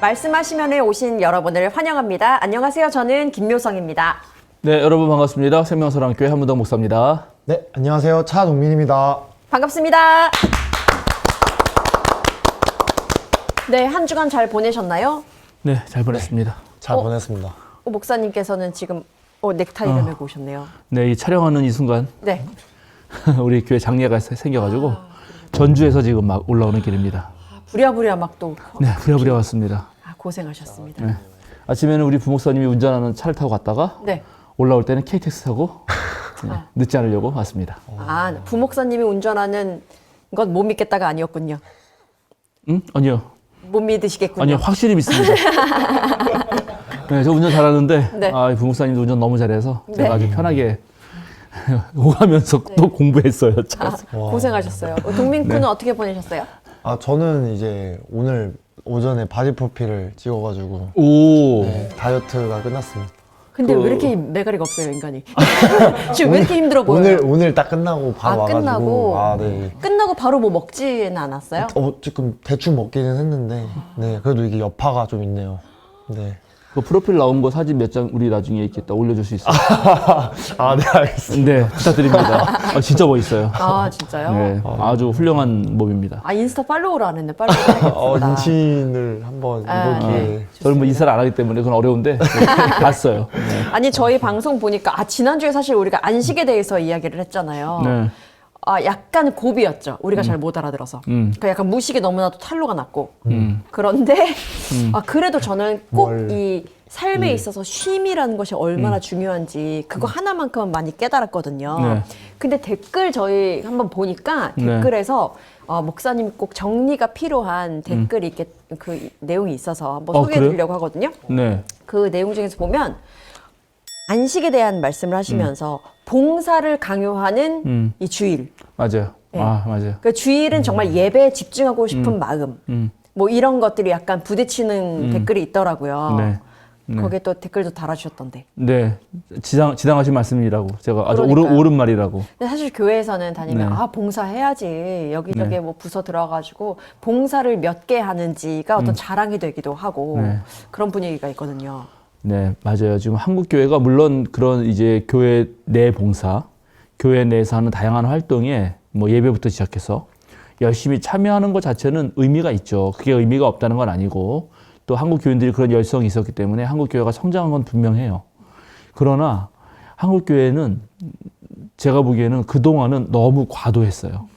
말씀하시면에 오신 여러분을 환영합니다. 안녕하세요. 저는 김묘성입니다. 네, 여러분 반갑습니다. 생명사랑교회 한문덕 목사입니다. 네, 안녕하세요. 차동민입니다. 반갑습니다. 네, 한 주간 잘 보내셨나요? 네, 잘 보냈습니다. 잘 보냈습니다. 목사님께서는 지금 넥타이를 메고 오셨네요. 네, 이 촬영하는 이 순간 네. 우리 교회 장례가 생겨가지고 전주에서 지금 막 올라오는 길입니다. 부랴부랴 막 또 네, 부랴부랴 왔습니다. 고생하셨습니다. 네. 아침에는 우리 부목사님이 운전하는 차를 타고 갔다가 네. 올라올 때는 KTX 타고 네, 늦지 않으려고 왔습니다. 아, 부목사님이 운전하는 건 못 믿겠다가 아니었군요. 응? 아니요. 못 믿으시겠군요. 아니요, 확실히 믿습니다. 네, 저 운전 잘하는데 네. 아, 부목사님도 운전 너무 잘해서 네. 제가 아주 편하게 오가면서 또 공부했어요. 고생하셨어요. 동민 군은 어떻게 보내셨어요? 저는 이제 오늘 오전에 바디 프로필을 찍어가지고 오. 네, 다이어트가 끝났습니다. 근데 왜 이렇게 매가리가 없어요, 인간이? 지금 왜 이렇게 힘들어 보여요? 오늘 딱 끝나고 바로 와가지고. 끝나고? 네. 끝나고 바로 뭐 먹지는 않았어요? 조금 대충 먹기는 했는데, 네, 그래도 이게 여파가 좀 있네요. 네. 그 프로필 나온 거 사진 몇 장 우리 나중에 있겠다 올려줄 수 있어요? 네, 알겠습니다. 네, 부탁드립니다. 진짜 멋있어요. 아, 진짜요? 네, 아주 훌륭한 몸입니다. 아, 인스타 팔로우를 안 했네. 팔로우 해야겠습니다. 인친을 한번 이번 기회에. 저는 뭐 인사를 안 하기 때문에 그건 어려운데 봤어요. 네. 아니, 저희 방송 보니까, 지난주에 사실 우리가 안식에 대해서 이야기를 했잖아요. 네. 약간 고비였죠. 우리가 잘 못 알아들어서. 그러니까 약간 무식이 너무나도 탄로가 났고. 그런데, 그래도 저는 꼭 이 삶에 있어서 쉼이라는 것이 얼마나 중요한지 그거 하나만큼은 많이 깨달았거든요. 네. 근데 댓글 저희 한번 보니까 네. 댓글에서 목사님 꼭 정리가 필요한 댓글이 이렇게 그 내용이 있어서 한번 소개해 그래요? 드리려고 하거든요. 네. 그 내용 중에서 보면 안식에 대한 말씀을 하시면서 봉사를 강요하는 이 주일. 맞아요. 네. 맞아요. 그 주일은 정말 예배에 집중하고 싶은 마음. 뭐 이런 것들이 약간 부딪히는 댓글이 있더라고요. 네. 네. 거기에 또 댓글도 달아주셨던데. 네. 지당하신 말씀이라고. 제가 아주 그러니까요. 옳은 말이라고. 근데 사실 교회에서는 다니면 네. 봉사해야지 여기저기 네. 뭐 부서 들어가가지고 봉사를 몇 개 하는지가 어떤 자랑이 되기도 하고 네. 그런 분위기가 있거든요. 네, 맞아요. 지금 한국 교회가 물론 그런 이제 교회 내 봉사, 교회 내에서 하는 다양한 활동에 뭐 예배부터 시작해서 열심히 참여하는 것 자체는 의미가 있죠. 그게 의미가 없다는 건 아니고 또 한국 교인들이 그런 열성이 있었기 때문에 한국 교회가 성장한 건 분명해요. 그러나 한국 교회는 제가 보기에는 그동안은 너무 과도했어요.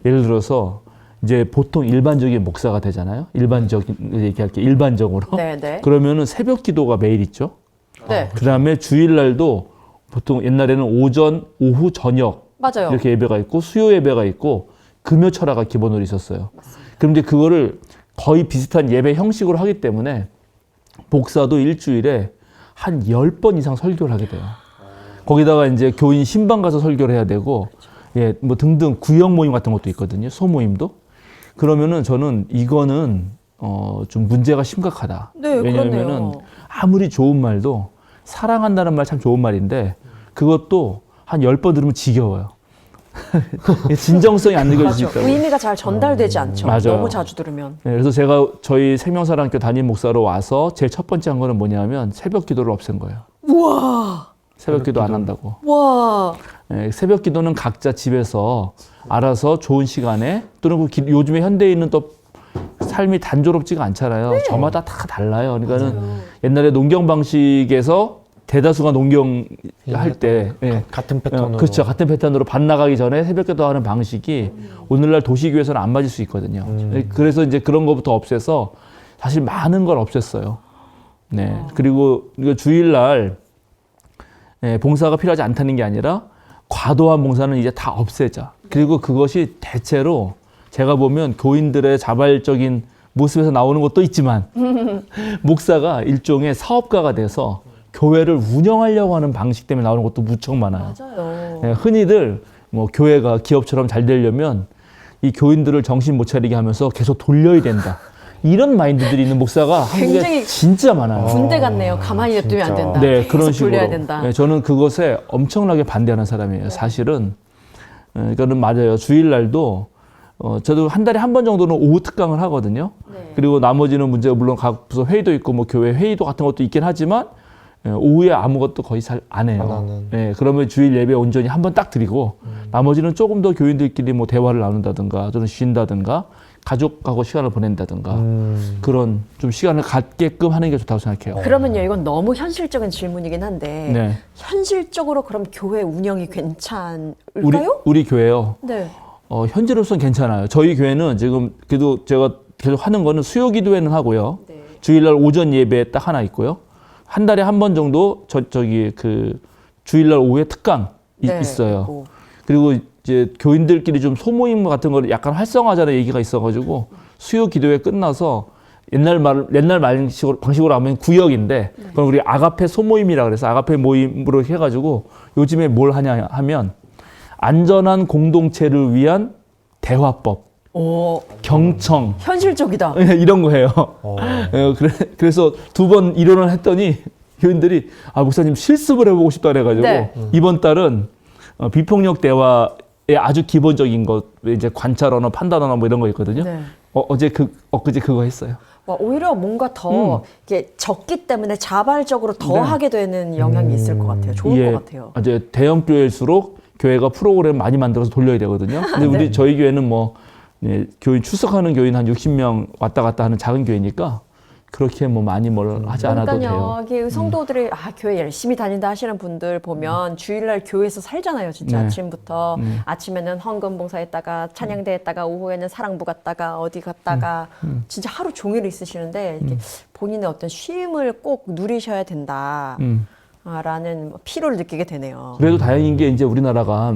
예를 들어서 이제 보통 일반적인 목사가 되잖아요. 일반적으로. 네. 그러면은 새벽 기도가 매일 있죠. 네. 그 다음에 주일날도 보통 옛날에는 오전, 오후, 저녁 맞아요. 이렇게 예배가 있고 수요 예배가 있고 금요철화가 기본으로 있었어요. 그럼 이제 그거를 거의 비슷한 예배 형식으로 하기 때문에 목사도 일주일에 한 10번 이상 설교를 하게 돼요. 거기다가 이제 교인 신방 가서 설교를 해야 되고 예, 뭐 등등 구역 모임 같은 것도 있거든요. 소모임도. 그러면은 저는 이거는 좀 문제가 심각하다. 네, 왜냐면은 그렇네요. 아무리 좋은 말도 사랑한다는 말 참 좋은 말인데 그것도 한 10번 들으면 지겨워요. 진정성이 안 느껴질 수 맞아. 있다고. 의미가 잘 전달되지 않죠. 맞아요. 너무 자주 들으면. 네, 그래서 제가 저희 생명사랑교 담임 목사로 와서 제일 첫 번째 한 거는 뭐냐면 새벽 기도를 없앤 거예요. 우와. 새벽 기도 안 한다고. 와. 네, 새벽 기도는 각자 집에서 알아서 좋은 시간에 또는 요즘에 현대인은 또 삶이 단조롭지가 않잖아요. 네. 저마다 다 달라요. 그러니까는 옛날에 농경 방식에서 대다수가 농경 할 때 같은 패턴으로. 그렇죠. 같은 패턴으로 밭 나가기 전에 새벽 기도하는 방식이 오늘날 도시교회에서는 안 맞을 수 있거든요. 그래서 이제 그런 것부터 없애서 사실 많은 걸 없앴어요. 네. 그리고 이거 주일날 봉사가 필요하지 않다는 게 아니라 과도한 봉사는 이제 다 없애자. 그리고 그것이 대체로 제가 보면 교인들의 자발적인 모습에서 나오는 것도 있지만 목사가 일종의 사업가가 돼서 교회를 운영하려고 하는 방식 때문에 나오는 것도 무척 많아요. 맞아요. 흔히들 뭐 교회가 기업처럼 잘 되려면 이 교인들을 정신 못 차리게 하면서 계속 돌려야 된다. 이런 마인드들이 있는 목사가 한국에 굉장히 진짜 많아요. 군대 같네요. 가만히 냅두면 안 진짜. 된다. 네, 계속 그런 식으로. 돌려야 된다. 네, 저는 그것에 엄청나게 반대하는 사람이에요. 사실은 이거는 맞아요. 주일날도 저도 한 달에 한 번 정도는 오후 특강을 하거든요. 네. 그리고 나머지는 문제가 물론 각 부서 회의도 있고 뭐 교회 회의도 같은 것도 있긴 하지만 오후에 아무것도 거의 잘 안 해요. 안 하는. 예, 그러면 주일 예배 온전히 한 번 딱 드리고 나머지는 조금 더 교인들끼리 뭐 대화를 나눈다든가 또는 쉰다든가 가족하고 시간을 보낸다든가 그런 좀 시간을 갖게끔 하는 게 좋다고 생각해요. 그러면요, 이건 너무 현실적인 질문이긴 한데 네. 현실적으로 그럼 교회 운영이 괜찮을까요? 우리 교회요. 네. 현재로서는 괜찮아요. 저희 교회는 지금 그래도 제가 계속 하는 거는 수요 기도회는 하고요. 네. 주일날 오전 예배 딱 하나 있고요. 한 달에 한 번 정도 저기 그 주일날 오후에 특강 네, 있어요. 있고. 그리고 이제 교인들끼리 좀 소모임 같은 거를 약간 활성화하자는 얘기가 있어가지고 수요 기도회 끝나서 옛날 방식으로 하면 구역인데 그건 우리 아가페 소모임이라 그래서 아가페 모임으로 해가지고 요즘에 뭘 하냐 하면 안전한 공동체를 위한 대화법, 오, 경청 현실적이다. 이런 거예요. 그래서 2번 이론을 했더니 교인들이 목사님 실습을 해보고 싶다 그래가지고 네. 이번 달은 비폭력 대화의 아주 기본적인 것 이제 관찰 언어, 판단 언어 뭐 이런 거 있거든요. 네. 엊그제 그거 했어요. 와, 오히려 뭔가 더 이게 적기 때문에 자발적으로 더 네. 하게 되는 영향이 있을 것 같아요. 좋을 것 같아요. 이제 대형 교회일수록 교회가 프로그램 많이 만들어서 돌려야 되거든요. 근데 저희 교회는 뭐 교인 출석하는 교인 한 60명 왔다 갔다 하는 작은 교회니까 그렇게 뭐 많이 뭘 하지 않아도 돼요. 이게 성도들이 교회 열심히 다닌다 하시는 분들 보면 주일날 교회에서 살잖아요. 진짜 네. 아침부터 아침에는 헌금 봉사했다가 찬양대 했다가 오후에는 사랑부 갔다가 어디 갔다가 진짜 하루 종일 있으시는데 이렇게 본인의 어떤 쉼을 꼭 누리셔야 된다. 라는 피로를 느끼게 되네요. 그래도 다행인 게 이제 우리나라가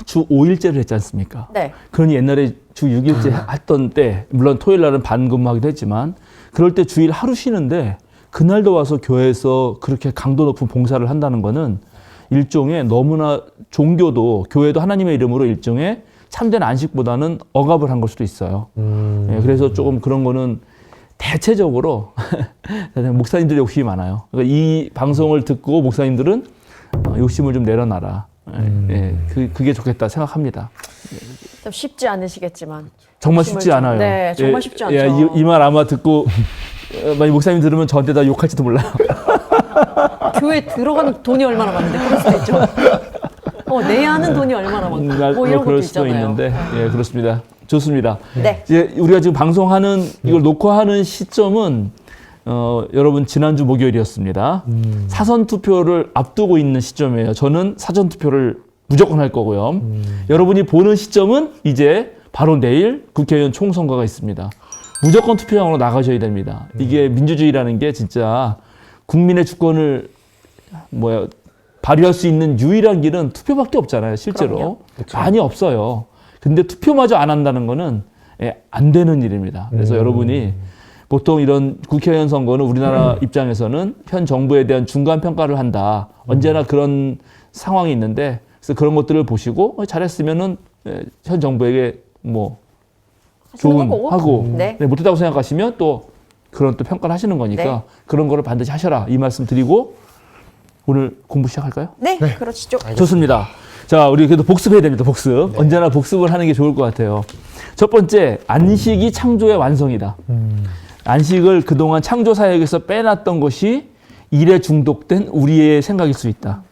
주 5일제를 했지 않습니까? 네. 그러니 옛날에 주 6일제 했던 때 물론 토요일 날은 반근무하기도 했지만 그럴 때 주일 하루 쉬는데 그날도 와서 교회에서 그렇게 강도 높은 봉사를 한다는 거는 일종의 너무나 종교도 교회도 하나님의 이름으로 일종의 참된 안식보다는 억압을 한 걸 수도 있어요. 그래서 조금 그런 거는 대체적으로 목사님들이 욕심이 많아요. 그러니까 이 방송을 듣고 목사님들은 욕심을 좀 내려놔라. 그게 좋겠다 생각합니다. 좀 쉽지 않으시겠지만 정말 쉽지 않아요. 네, 정말 쉽지 않죠. 이 말 아마 듣고 만약 목사님 들으면 저한테 다 욕할지도 몰라요. 교회 들어가는 돈이 얼마나 많은데 그럴 수도 있죠. 내야 하는 돈이 얼마나 많고 뭐 이런 것도 그럴 수도 있잖아요. 있는데 그렇습니다. 좋습니다. 네. 이제 우리가 지금 방송하는 이걸 녹화하는 시점은 여러분 지난주 목요일이었습니다. 사전 투표를 앞두고 있는 시점이에요. 저는 사전 투표를 무조건 할 거고요. 여러분이 보는 시점은 이제 바로 내일 국회의원 총선거가 있습니다. 무조건 투표장으로 나가셔야 됩니다. 이게 민주주의라는 게 진짜 국민의 주권을 발휘할 수 있는 유일한 길은 투표밖에 없잖아요. 실제로 그럼요. 많이 없어요. 근데 투표마저 안 한다는 거는 안 되는 일입니다. 그래서 여러분이 보통 이런 국회의원 선거는 우리나라 입장에서는 현 정부에 대한 중간 평가를 한다. 언제나 그런 상황이 있는데 그래서 그런 것들을 보시고 잘했으면은 현 정부에게 뭐 좋은 거고. 하고 네. 못했다고 생각하시면 또 그런 또 평가를 하시는 거니까 네. 그런 거를 반드시 하셔라 이 말씀 드리고 오늘 공부 시작할까요? 네, 그러시죠. 좋습니다. 자, 우리 그래도 복습해야 됩니다. 복습. 언제나 복습을 하는 게 좋을 것 같아요. 첫 번째, 안식이 창조의 완성이다. 안식을 그동안 창조 사역에서 빼놨던 것이 일에 중독된 우리의 생각일 수 있다.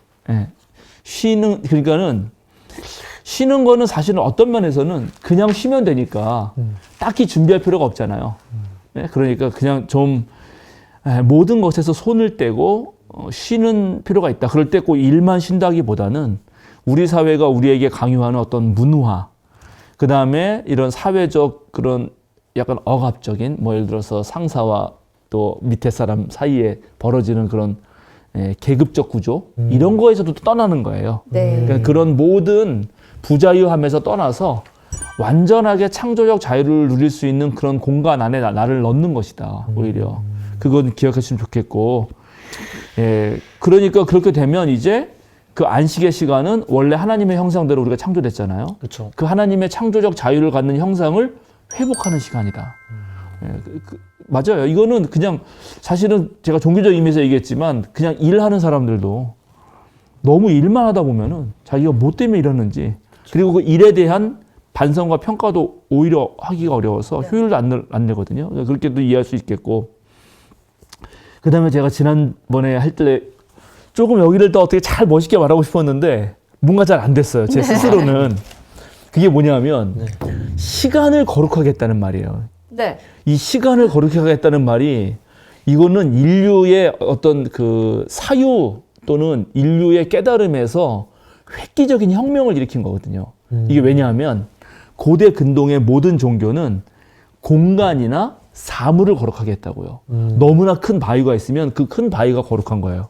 그러니까는 쉬는 거는 사실은 어떤 면에서는 그냥 쉬면 되니까 딱히 준비할 필요가 없잖아요. 그러니까 그냥 좀 모든 것에서 손을 떼고 쉬는 필요가 있다. 그럴 때 꼭 일만 쉰다기보다는 우리 사회가 우리에게 강요하는 어떤 문화, 그 다음에 이런 사회적 그런 약간 억압적인 예를 들어서 상사와 또 밑에 사람 사이에 벌어지는 그런 계급적 구조 이런 거에서도 또 떠나는 거예요. 네. 그러니까 그런 모든 부자유함에서 떠나서 완전하게 창조적 자유를 누릴 수 있는 그런 공간 안에 나를 넣는 것이다. 오히려 그건 기억하시면 좋겠고, 그러니까 그렇게 되면 이제 그 안식의 시간은 원래 하나님의 형상대로 우리가 창조됐잖아요. 그렇죠. 그 하나님의 창조적 자유를 갖는 형상을 회복하는 시간이다. 맞아요. 이거는 그냥 사실은 제가 종교적 의미에서 얘기했지만 그냥 일하는 사람들도 너무 일만 하다 보면은 자기가 뭐 때문에 일하는지 그리고 그 일에 대한 반성과 평가도 오히려 하기가 어려워서 효율도 안 내거든요. 그렇게도 이해할 수 있겠고. 그 다음에 제가 지난번에 할 때 조금 여기를 더 어떻게 잘 멋있게 말하고 싶었는데 뭔가 잘 안 됐어요. 제 스스로는. 그게 뭐냐면 시간을 거룩하게 했다는 말이에요. 네. 이 시간을 거룩하게 했다는 말이 이거는 인류의 어떤 그 사유 또는 인류의 깨달음에서 획기적인 혁명을 일으킨 거거든요. 이게 왜냐하면 고대 근동의 모든 종교는 공간이나 사물을 거룩하게 했다고요. 너무나 큰 바위가 있으면 그 큰 바위가 거룩한 거예요.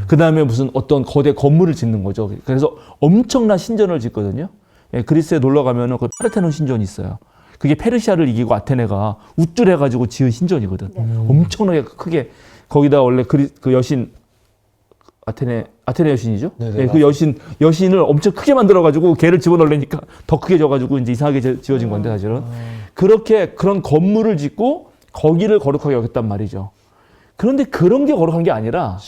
그 다음에 무슨 어떤 거대 건물을 짓는 거죠. 그래서 엄청난 신전을 짓거든요. 예, 그리스에 놀러 가면은 그 파르테논 신전이 있어요. 그게 페르시아를 이기고 아테네가 우쭐해가지고 지은 신전이거든. 엄청나게 크게 거기다 원래 그 여신 아테네 여신이죠. 네네, 예, 그 여신을 엄청 크게 만들어가지고 걔를 집어넣으려니까 더 크게 져가지고 이제 이상하게 지어진 건데 사실은 그렇게 그런 건물을 짓고 거기를 거룩하게 여겼단 말이죠. 그런데 그런 게 거룩한 게 아니라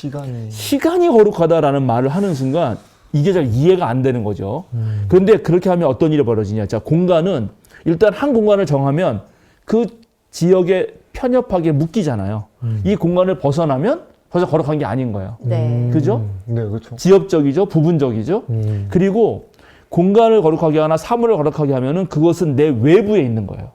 시간이 거룩하다라는 말을 하는 순간 이게 잘 이해가 안 되는 거죠. 그런데 그렇게 하면 어떤 일이 벌어지냐? 자, 공간은 일단 한 공간을 정하면 그 지역에 편협하게 묶이잖아요. 이 공간을 벗어나면 벌써 거룩한 게 아닌 거예요. 네. 그죠? 네, 그렇죠. 지역적이죠, 부분적이죠. 그리고 공간을 거룩하게 하나 사물을 거룩하게 하면은 그것은 내 외부에 있는 거예요.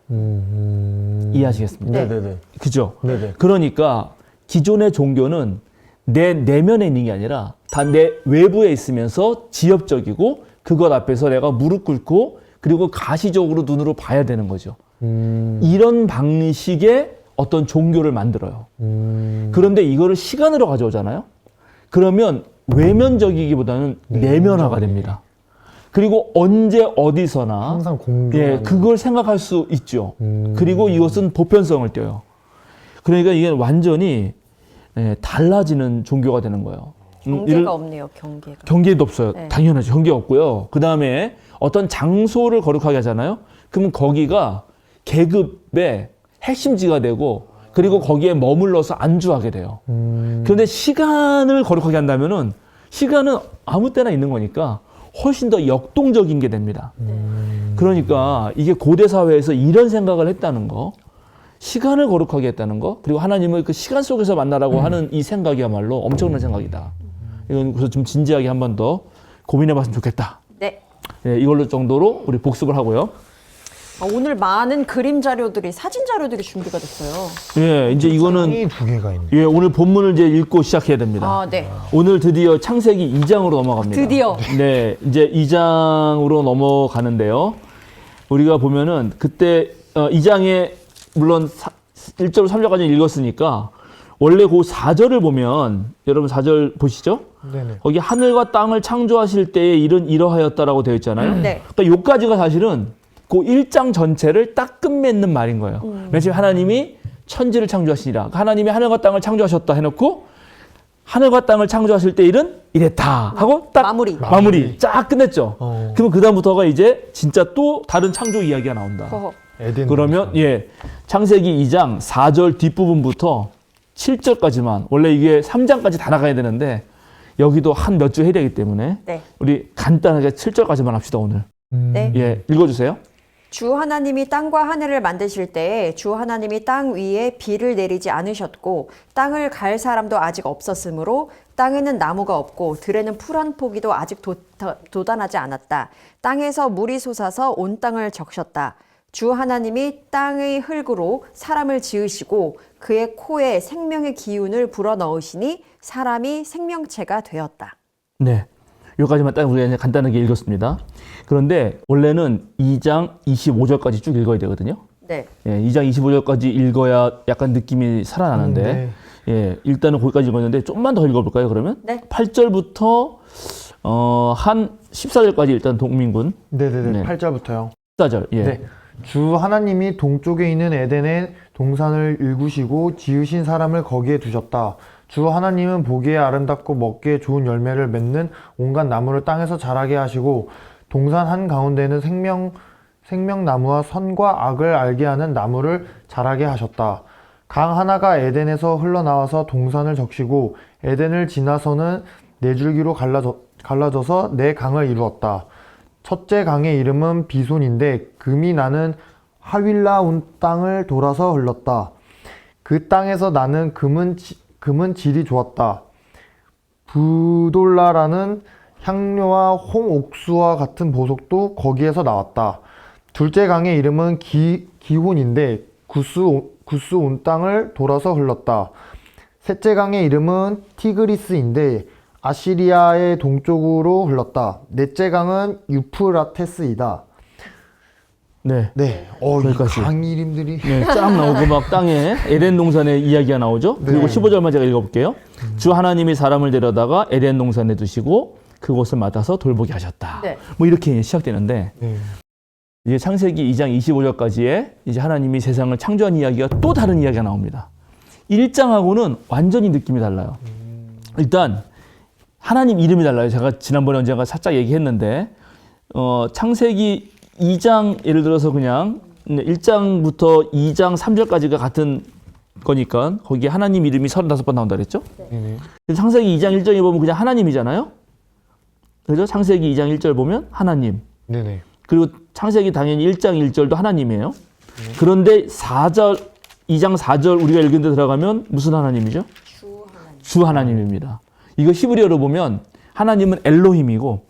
이해하시겠습니까? 네, 네, 그죠? 네, 네. 그러니까 기존의 종교는 내 내면에 있는 게 아니라 다 내 외부에 있으면서 지엽적이고 그것 앞에서 내가 무릎 꿇고 그리고 가시적으로 눈으로 봐야 되는 거죠. 이런 방식의 어떤 종교를 만들어요. 그런데 이거를 시간으로 가져오잖아요. 그러면 외면적이기보다는 내면화가 됩니다. 그리고 언제 어디서나 항상 공존하는 예, 그걸 생각할 수 있죠. 그리고 이것은 보편성을 띄어요. 그러니까 이게 완전히 예, 달라지는 종교가 되는 거예요. 경계가 없네요. 경계가. 경계도 없어요. 네. 당연하죠. 경계 없고요. 그 다음에 어떤 장소를 거룩하게 하잖아요. 그러면 거기가 계급의 핵심지가 되고 그리고 거기에 머물러서 안주하게 돼요. 그런데 시간을 거룩하게 한다면은 시간은 아무 때나 있는 거니까 훨씬 더 역동적인 게 됩니다. 그러니까 이게 고대 사회에서 이런 생각을 했다는 거, 시간을 거룩하게 했다는 거, 그리고 하나님을 그 시간 속에서 만나라고 하는 이 생각이야말로 엄청난 생각이다. 이건 그래서 좀 진지하게 한 번 더 고민해봤으면 좋겠다. 네. 예, 이걸로 정도로 우리 복습을 하고요. 오늘 많은 그림 자료들이 사진 자료들이 준비가 됐어요. 예, 이제 이거는 창이 두 개가 있네. 예, 오늘 본문을 이제 읽고 시작해야 됩니다. 아, 네. 오늘 드디어 창세기 2장으로 넘어갑니다. 드디어. 네, 이제 2장으로 넘어가는데요. 우리가 보면은 그때 2장에 물론 1절 3절까지 읽었으니까 원래 그 4절을 보면 여러분 4절 보시죠? 네네. 거기 하늘과 땅을 창조하실 때의 일은 이러하였다라고 되어 있잖아요. 네. 그러니까 요까지가 사실은 그 1장 전체를 딱 끝맺는 말인 거예요. 왜냐하면 하나님이 천지를 창조하시니라. 하나님이 하늘과 땅을 창조하셨다 해놓고 하늘과 땅을 창조하실 때 일은 이랬다 하고 딱 마무리 쫙 끝냈죠. 그러면 그 다음부터가 이제 진짜 또 다른 창조 이야기가 나온다. 에덴 그러면 예, 창세기 2장 4절 뒷부분부터 7절까지만 원래 이게 3장까지 다 나가야 되는데 여기도 한 몇 주 해야 되기 때문에 네. 우리 간단하게 7절까지만 합시다 오늘. 네. 예, 읽어주세요. 주 하나님이 땅과 하늘을 만드실 때에 주 하나님이 땅 위에 비를 내리지 않으셨고 땅을 갈 사람도 아직 없었으므로 땅에는 나무가 없고 들에는 풀 한 포기도 아직 돋아나지 않았다. 땅에서 물이 솟아서 온 땅을 적셨다. 주 하나님이 땅의 흙으로 사람을 지으시고 그의 코에 생명의 기운을 불어넣으시니 사람이 생명체가 되었다. 네, 여기까지만 딱 우리가 간단하게 읽었습니다. 그런데 원래는 2장 25절까지 쭉 읽어야 되거든요. 네. 예, 2장 25절까지 읽어야 약간 느낌이 살아나는데 네. 예, 일단은 거기까지 읽었는데 좀만 더 읽어볼까요 그러면? 네. 8절부터 한 14절까지 일단 동민군. 네네네. 네. 8절부터요. 14절. 예. 네. 주 하나님이 동쪽에 있는 에덴에 동산을 일구시고 지으신 사람을 거기에 두셨다. 주 하나님은 보기에 아름답고 먹기에 좋은 열매를 맺는 온갖 나무를 땅에서 자라게 하시고 동산 한가운데는 생명나무와 선과 악을 알게 하는 나무를 자라게 하셨다. 강 하나가 에덴에서 흘러나와서 동산을 적시고 에덴을 지나서는 네 줄기로 갈라져서 네 강을 이루었다. 첫째 강의 이름은 비손인데 금이 나는 하윌라 온 땅을 돌아서 흘렀다. 그 땅에서 나는 금은 질이 좋았다. 부돌라라는 향료와 홍옥수와 같은 보석도 거기에서 나왔다. 둘째 강의 이름은 기혼인데 구스 온 땅을 돌아서 흘렀다. 셋째 강의 이름은 티그리스인데 아시리아의 동쪽으로 흘렀다. 넷째 강은 유프라테스이다. 네. 네. 이 거기까지. 강 이름들이. 네, 쫙 나오고 막 땅에 에덴 동산의 이야기가 나오죠. 그리고 15절만 제가 읽어볼게요. 주 하나님이 사람을 데려다가 에덴 동산에 두시고 그곳을 맡아서 돌보게 하셨다. 네. 뭐 이렇게 시작되는데 네. 이제 창세기 2장 25절까지의 이제 하나님이 세상을 창조한 이야기가 또 다른 이야기가 나옵니다. 1장하고는 완전히 느낌이 달라요. 일단 하나님 이름이 달라요. 제가 지난번에 언젠가 살짝 얘기했는데 창세기 2장 예를 들어서 그냥 1장부터 2장 3절까지가 같은 거니까 거기에 하나님 이름이 35번 나온다 그랬죠? 네. 창세기 2장 1절에 보면 그냥 하나님이잖아요. 그죠? 창세기 2장 1절 보면 하나님. 네네. 그리고 창세기 당연히 1장 1절도 하나님이에요. 그런데 4절 2장 4절 우리가 읽은 데 들어가면 무슨 하나님이죠? 주 하나님입니다. 이거 히브리어로 보면 하나님은 엘로힘이고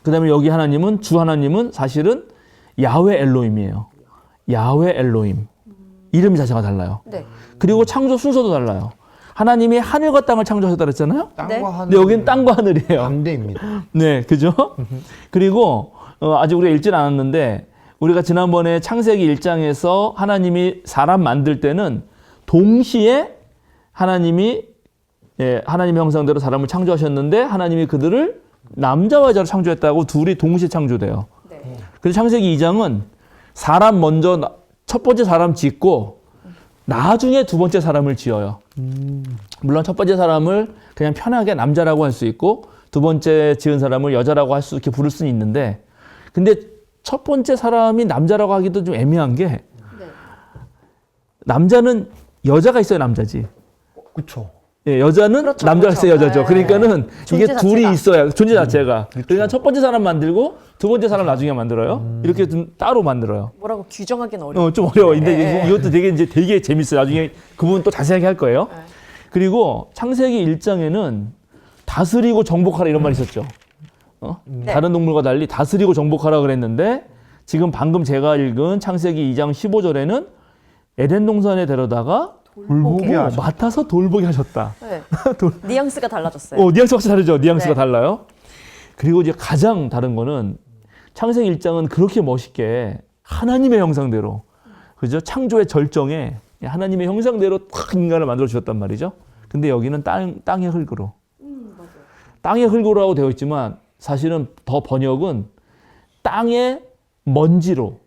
그다음에 여기 하나님은 주 하나님은 사실은 야훼 엘로힘이에요. 야훼 엘로힘. 이름 자체가 달라요. 네. 그리고 창조 순서도 달라요. 하나님이 하늘과 땅을 창조하셨다 그랬잖아요. 땅과 네. 하늘. 근데 여기는 땅과 하늘이에요. 반대입니다. 네, 그죠? 그리고 아직 우리가 읽진 않았는데 우리가 지난번에 창세기 1장에서 하나님이 사람 만들 때는 동시에 하나님의 형상대로 사람을 창조하셨는데 하나님이 그들을 남자와 여자로 창조했다고 둘이 동시에 창조돼요. 네. 그래서 창세기 2장은 사람 먼저 첫 번째 사람 짓고 나중에 두 번째 사람을 지어요. 물론 첫 번째 사람을 그냥 편하게 남자라고 할 수 있고 두 번째 지은 사람을 여자라고 할 수 이렇게 부를 수는 있는데 근데 첫 번째 사람이 남자라고 하기도 좀 애매한 게 네. 남자는 여자가 있어야 남자지. 그렇죠. 예, 여자는 그렇죠, 남자가 그렇죠. 있어야 여자죠. 네. 그러니까는 이게 존재 둘이 자체가. 있어야 존재 자체가. 그러니까 첫 번째 사람 만들고 두 번째 사람 나중에 만들어요. 이렇게 좀 따로 만들어요. 뭐라고 규정하기는 어려워. 좀 어려워. 근데 네. 이것도 되게 재밌어요. 나중에 그 부분 또 자세하게 할 거예요. 네. 그리고 창세기 1장에는 다스리고 정복하라 이런 말이 있었죠. 네. 다른 동물과 달리 다스리고 정복하라 그랬는데 지금 방금 제가 읽은 창세기 2장 15절에는 에덴 동산에 데려다가 돌보게 하셨다. 맡아서 돌보게 하셨다. 네. 뉘앙스가 달라졌어요. 뉘앙스가 확실히 다르죠. 뉘앙스가 네. 달라요. 그리고 이제 가장 다른 거는 창세기 1장은 그렇게 멋있게 하나님의 형상대로 그죠? 창조의 절정에 하나님의 형상대로 탁 인간을 만들어 주셨단 말이죠. 근데 여기는 땅의 흙으로. 땅의 흙으로라고 되어 있지만 사실은 더 번역은 땅의 먼지로.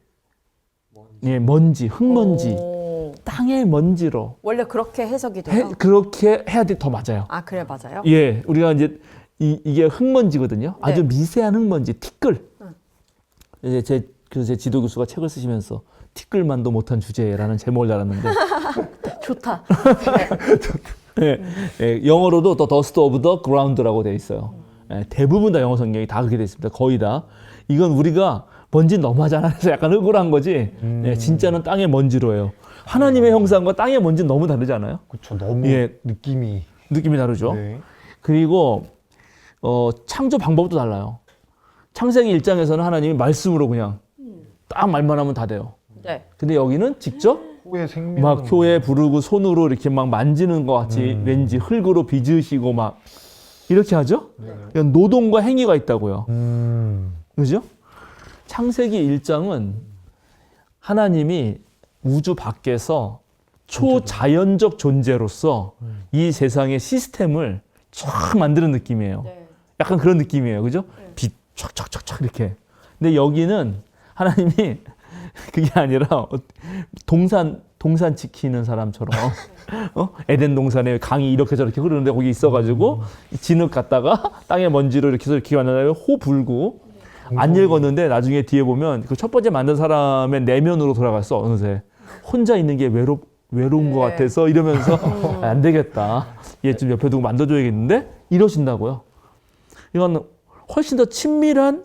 예, 먼지, 흙먼지. 오. 땅의 먼지로. 원래 그렇게 해석이 돼요? 그렇게 해야 더 맞아요. 아, 그래 맞아요? 예, 우리가 이제 이게 흙먼지거든요. 아주 네. 미세한 흙먼지, 티끌. 이제 제 지도 교수가 책을 쓰시면서 티끌만도 못한 주제라는 제목을 달았는데 좋다. 영어로도 The Dust of the Ground라고 되어 있어요. 대부분 다 영어 성경이 다 그렇게 되어 있습니다. 거의 다. 이건 우리가 먼지 너무하잖아 해서 약간 흙으로 한 거지. 진짜는 땅의 먼지로예요. 하나님의 형상과 땅의 먼지는 너무 다르지 않아요? 그렇죠. 너무 느낌이 다르죠. 네. 그리고 창조 방법도 달라요. 창세기 1장에서는 하나님이 말씀으로 그냥 딱 말만 하면 다 돼요. 네. 근데 여기는 직접 호의 생명 막 효에 부르고 손으로 이렇게 막 만지는 것 같이 왠지 흙으로 빚으시고 막 이렇게 하죠? 이건 노동과 행위가 있다고요. 그죠? 창세기 1장은 하나님이 우주 밖에서 초자연적 존재로서 이 세상의 시스템을 쫙 만드는 느낌이에요. 네. 약간 그런 느낌이에요. 그죠? 빛 촥촥촥촥 이렇게. 근데 여기는 하나님이 그게 아니라 동산 지키는 사람처럼 에덴 동산에 강이 이렇게 저렇게 흐르는데 거기 있어가지고 진흙 갖다가 땅에 먼지로 이렇게 해서 이렇게 만나면 호 불고 안 읽었는데 나중에 뒤에 보면 그 첫 번째 만든 사람의 내면으로 돌아갔어 어느새 혼자 있는 게 외로운 것 같아서 이러면서 안 되겠다 얘 좀 옆에 두고 만들어줘야겠는데 이러신다고요. 이건 훨씬 더 친밀한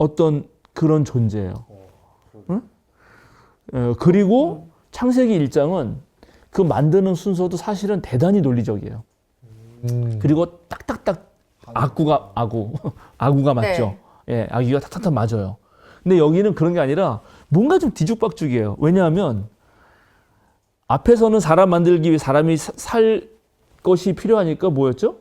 어떤 그런 존재예요. 응? 그리고 창세기 1장은 그 만드는 순서도 사실은 대단히 논리적이에요. 그리고 딱딱딱 아구가 맞죠. 예, 아기가 탁탁탁 맞아요. 근데 여기는 그런 게 아니라 뭔가 좀 뒤죽박죽이에요. 왜냐하면 앞에서는 사람 만들기 위해 사람이 살 것이 필요하니까 뭐였죠?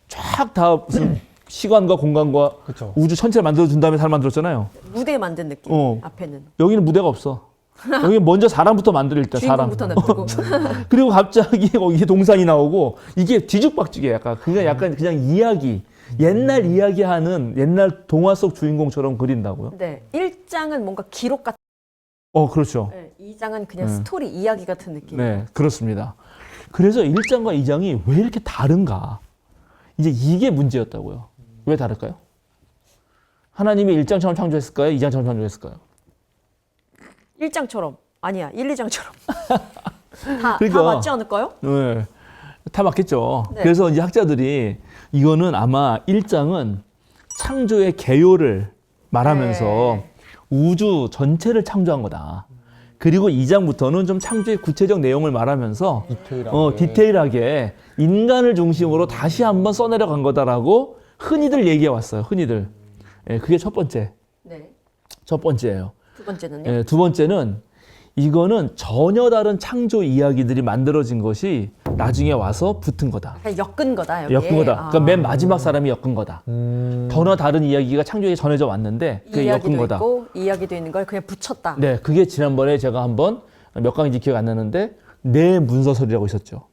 쫙 다 무슨 시간과 공간과 그쵸. 우주 전체를 만들어준 다음에 사람 만들었잖아요. 무대 만든 느낌. 앞에는 여기는 무대가 없어. 여기 먼저 사람부터 만들어 일단 사람. 주인공부터 냅두고. 그리고 갑자기 거기에 동산이 나오고 이게 뒤죽박죽이에요. 약간 그냥 이야기. 옛날 이야기하는 옛날 동화 속 주인공처럼 그린다고요? 네. 1장은 뭔가 기록 같은. 그렇죠. 네, 2장은 그냥 스토리 이야기 같은 느낌. 네, 그렇습니다. 그래서 1장과 2장이 왜 이렇게 다른가? 이제 이게 문제였다고요. 왜 다를까요? 하나님이 1장처럼 창조했을까요? 2장처럼 창조했을까요? 1장처럼. 아니야. 1, 2장처럼. 다 그러니까. 맞지 않을까요? 네. 다 맞겠죠. 네. 그래서 이제 학자들이 이거는 아마 1장은 창조의 개요를 말하면서 네. 우주 전체를 창조한 거다. 그리고 2장부터는 좀 창조의 구체적 내용을 말하면서 디테일하게 인간을 중심으로 다시 한번 써내려간 거다라고 흔히들 얘기해 왔어요. 흔히들. 예, 그게 첫 번째. 네. 첫 번째예요. 두 번째는요? 예, 두 번째는 이거는 전혀 다른 창조 이야기들이 만들어진 것이 나중에 와서 붙은 거다. 그냥 엮은 거다. 여기에. 엮은 거다. 그러니까 맨 마지막 사람이 엮은 거다. 전혀 다른 이야기가 창조에 전해져 왔는데 그게 엮은 거다. 있고 이 이야기도 있는 걸 그냥 붙였다. 네, 그게 지난번에 제가 한번 몇 강인지 기억 안 나는데 내 문서설이라고 있었죠.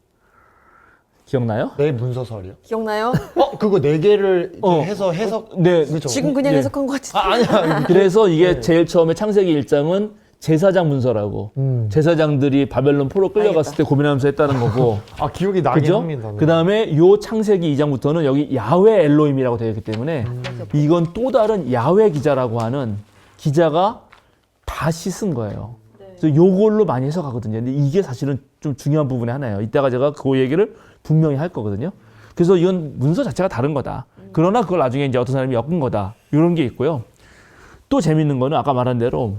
기억나요? 내 문서설이요? 기억나요? 그거 4개를 해서 해석. 네, 그렇죠. 지금 그냥 네. 해석한 것 같은데. 아니야. 그래서 이게 제일 처음에 창세기 1장은 제사장 문서라고 제사장들이 바벨론 포로 끌려갔을 때 고민하면서 했다는 거고 기억이 나긴 그죠? 합니다. 네. 그 다음에 요 창세기 2장부터는 여기 야훼 엘로힘이라고 되어 있기 때문에 이건 또 다른 야훼 기자라고 하는 기자가 다시 쓴 거예요. 그래서 요걸로 많이 해석하거든요. 근데 이게 사실은 좀 중요한 부분의 하나예요. 이따가 제가 그 얘기를 분명히 할 거거든요. 그래서 이건 문서 자체가 다른 거다. 그러나 그걸 나중에 이제 어떤 사람이 엮은 거다. 이런 게 있고요. 또 재밌는 거는 아까 말한 대로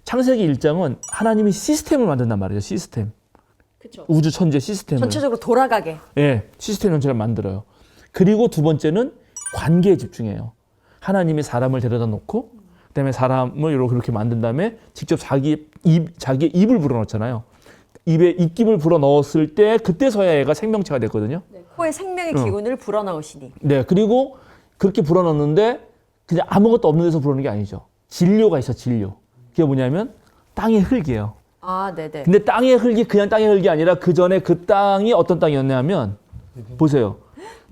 창세기 1장은 하나님이 시스템을 만든단 말이에요. 시스템. 그쵸. 우주 천재 시스템을. 전체적으로 돌아가게. 예, 시스템 전체를 만들어요. 그리고 두 번째는 관계에 집중해요. 하나님이 사람을 데려다 놓고 그다음에 사람을 이렇게 만든 다음에 직접 자기의 입을 불어넣잖아요. 입에 입김을 불어넣었을 때 그때서야 얘가 생명체가 됐거든요. 네. 코에 생명의 기운을 불어넣으시니. 네, 그리고 그렇게 불어넣는데 그냥 아무것도 없는 데서 불어넣는 게 아니죠. 진료가 있어, 진료. 그게 뭐냐면 땅의 흙이에요. 아, 네네. 근데 땅의 흙이 그냥 땅의 흙이 아니라 그 전에 그 땅이 어떤 땅이었냐면 보세요.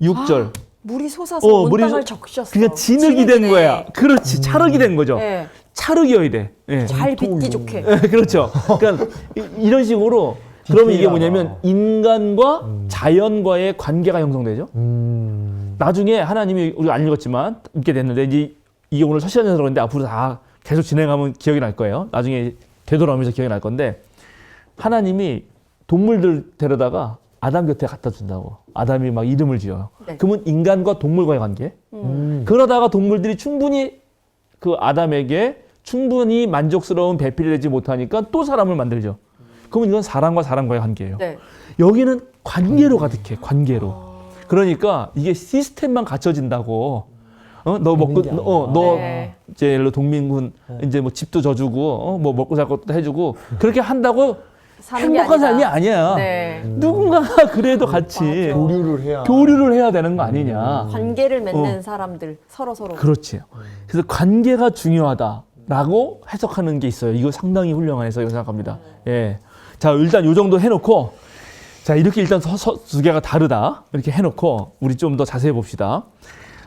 6절. 물이 솟아서 온 땅을 적셨어. 그러니까 진흙이 된 거야. 그렇지. 찰흙이 된 거죠. 네. 찰흙이어야 돼. 예. 잘 빚기 좋게. 그렇죠. 그러니까 이런 식으로 그러면 이게 뭐냐면 인간과 자연과의 관계가 형성되죠. 나중에 하나님이 우리가 안 읽었지만 읽게 됐는데 이게 오늘 첫 시간에서 그런데 앞으로 다 계속 진행하면 기억이 날 거예요. 나중에 되돌아오면서 기억이 날 건데 하나님이 동물들 데려다가 아담 곁에 갖다 준다고. 아담이 막 이름을 지어요. 네. 그러면 인간과 동물과의 관계. 그러다가 동물들이 충분히 그 아담에게 충분히 만족스러운 배필이 되지 못하니까 또 사람을 만들죠. 그러면 이건 사람과 사람과의 관계예요. 네. 여기는 관계로 가득해. 관계로. 그러니까 이게 시스템만 갖춰진다고. 너 먹고 너 네. 이제 예를 들어 동민군 이제 뭐 집도 져주고 뭐 먹고 살 것도 해주고 그렇게 한다고 사는 게 행복한 삶이 아니다. 아니야. 네. 누군가 그래도 같이 교류를 해야 되는 거 아니냐. 관계를 맺는 사람들 서로. 그렇지. 그래서 관계가 중요하다라고 해석하는 게 있어요. 이거 상당히 훌륭한 해석이라고 생각합니다. 예. 자, 일단 요 정도 해놓고 자, 이렇게 일단 두 개가 다르다. 이렇게 해놓고 우리 좀 더 자세히 봅시다.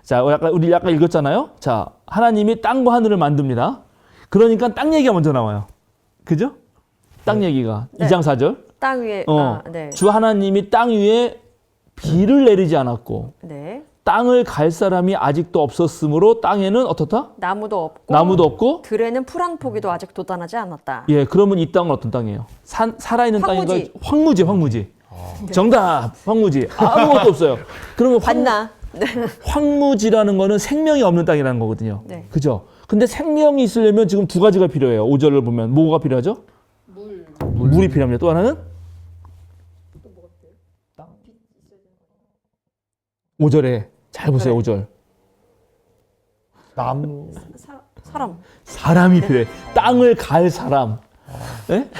자, 우리 약간 읽었잖아요. 자, 하나님이 땅과 하늘을 만듭니다. 그러니까 땅 얘기가 먼저 나와요. 그죠? 땅 얘기가. 네. 2장 4절. 땅 위에. 네. 주 하나님이 땅 위에 비를 내리지 않았고 네. 땅을 갈 사람이 아직도 없었으므로 땅에는 어떻다? 나무도 없고 들에는 풀 한 포기도 아직 돋아나지 않았다. 예, 그러면 이 땅은 어떤 땅이에요? 살아있는 땅인가? 황무지. 정답, 황무지. 아무것도 없어요. 그러면 봤나? 네. 황무지라는 거는 생명이 없는 땅이라는 거거든요. 네. 그죠? 근데 생명이 있으려면 지금 두 가지가 필요해요. 5절을 보면 뭐가 필요하죠? 물이 필요합니다. 또 하나는? 5절에 잘 보세요. 그래. 5절. 나무. 사람. 사람이 필요해. 땅을 갈 사람. 네?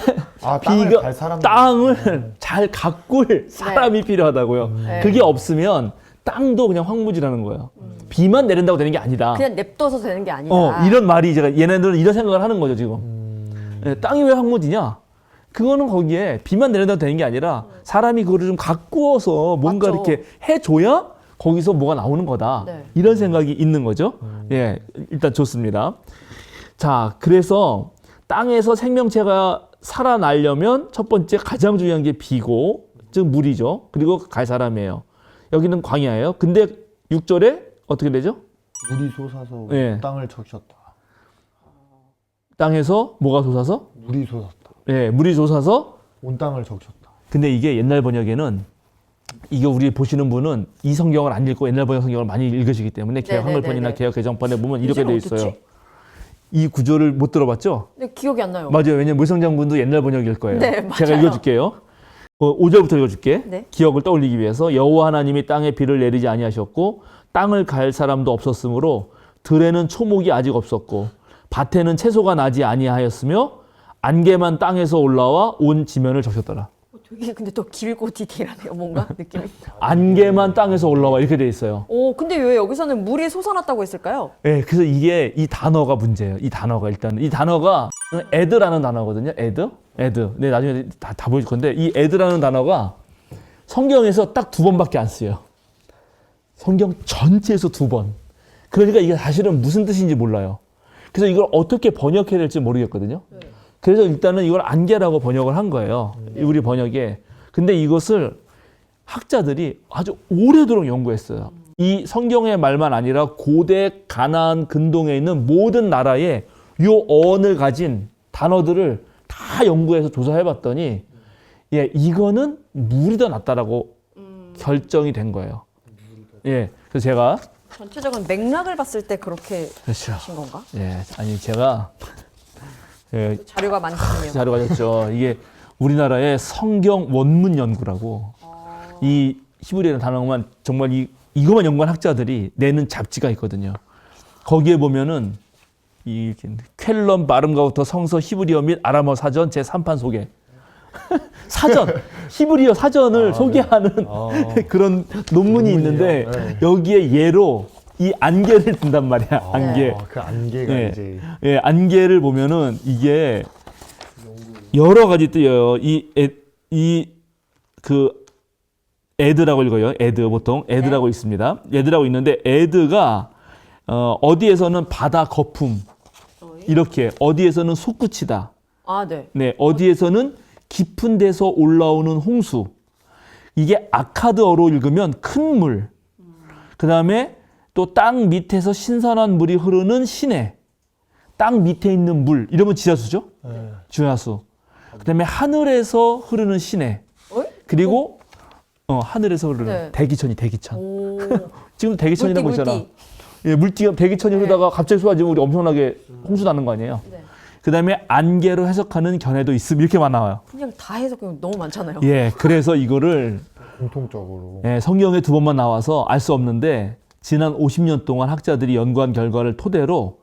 땅을 비가 갈 사람. 땅을 잘 가꿀 사람이 필요하다고요. 네. 그게 없으면 땅도 그냥 황무지라는 거예요. 비만 내린다고 되는 게 아니다. 그냥 냅둬서 되는 게 아니다. 이런 말이 제가 얘네들은 이런 생각을 하는 거죠 지금. 네, 땅이 왜 황무지냐? 그거는 거기에 비만 내린다고 되는 게 아니라 사람이 그거를 좀 가꾸어서 뭔가 맞죠. 이렇게 해줘야 거기서 뭐가 나오는 거다. 네. 이런 생각이 있는 거죠. 예, 일단 좋습니다. 자, 그래서 땅에서 생명체가 살아나려면 첫 번째 가장 중요한 게 비고, 즉 물이죠. 그리고 갈 사람이에요. 여기는 광야예요. 근데 6절에 어떻게 되죠? 물이 솟아서 예. 땅을 적셨다. 땅에서 뭐가 솟아서? 물이 솟았다. 예, 물이 솟아서. 온 땅을 적셨다. 근데 이게 옛날 번역에는 이게 우리 보시는 분은 이 성경을 안 읽고 옛날 번역 성경을 많이 읽으시기 때문에 개역 한글판이나 개역 개정판에 보면 이렇게 돼 있어요. 어떻지? 이 구조를 못 들어봤죠? 근데 기억이 안 나요. 맞아요. 왜냐면 물성장분도 옛날 번역일 거예요. 네, 맞아요. 제가 읽어줄게요. 5절부터 읽어줄게. 네. 기억을 떠올리기 위해서 여호와 하나님이 땅에 비를 내리지 아니하셨고 땅을 갈 사람도 없었으므로 들에는 초목이 아직 없었고 밭에는 채소가 나지 아니하였으며 안개만 땅에서 올라와 온 지면을 적셨더라. 되게 근데 또 길고 디테일하네요. 뭔가 느낌이. 안개만 땅에서 올라와 이렇게 돼 있어요. 오, 근데 왜 여기서는 물이 솟아났다고 했을까요? 네, 그래서 이게 이 단어가 문제예요. 이 단어가 일단 이 단어가 에드라는 단어거든요. 에드. 네, 나중에 다 보여줄 건데 이 에드라는 단어가 성경에서 딱 2번밖에 안 쓰여요. 성경 전체에서 2번. 그러니까 이게 사실은 무슨 뜻인지 몰라요. 그래서 이걸 어떻게 번역해야 될지 모르겠거든요. 그래서 일단은 이걸 안개라고 번역을 한 거예요. 우리 번역에. 근데 이것을 학자들이 아주 오래도록 연구했어요. 이 성경의 말만 아니라 고대 가나안 근동에 있는 모든 나라의 요 어원을 가진 단어들을 다 연구해서 조사해봤더니 예, 이거는 물이 더 낫다라고 결정이 된 거예요. 예, 그래서 제가 전체적인 맥락을 봤을 때 그렇게 그렇죠. 하신 건가? 예, 아니 제가 예, 자료가 많군요. 자료가 됐죠. 이게 우리나라의 성경 원문 연구라고 이 히브리어라는 단어만 정말 이것만 연구한 학자들이 내는 잡지가 있거든요. 거기에 보면은 이 쾰런 바름가부터 성서 히브리어 및 아람어 사전 제 3판 소개. 사전 히브리어 사전을 소개하는 그런 논문이 있는데 여기에 예로 이 안개를 든단 말이야. 안개. 그 안개가 예. 이제 예, 안개를 보면은 이게 여러 가지 뜨여요. 그 에드라고 읽어요. 에드 보통 에드라고 있습니다. 에드라고 있는데 에드가 어디에서는 바다 거품 이렇게 어디에서는 솟구치다. 아, 네. 네, 어디에서는 깊은 데서 올라오는 홍수. 이게 아카드어로 읽으면 큰 물. 그다음에 또 땅 밑에서 신선한 물이 흐르는 시내. 땅 밑에 있는 물. 이러면 지하수죠? 지하수. 그다음에 하늘에서 흐르는 시내. 그리고 하늘에서 흐르는 네. 대기천이 대기천. 오. 지금 대기천이라고 물띠, 있잖아. 물띠. 예, 물띠가 대기천이 흐르다가 갑자기 쏟아지면 우리 엄청나게 홍수 나는 거 아니에요? 네. 그다음에 안개로 해석하는 견해도 있음 이렇게만 나와요. 그냥 다 해석하면 너무 많잖아요. 예, 그래서 이거를 공통적으로 성경에 2번만 나와서 알 수 없는데 지난 50년 동안 학자들이 연구한 결과를 토대로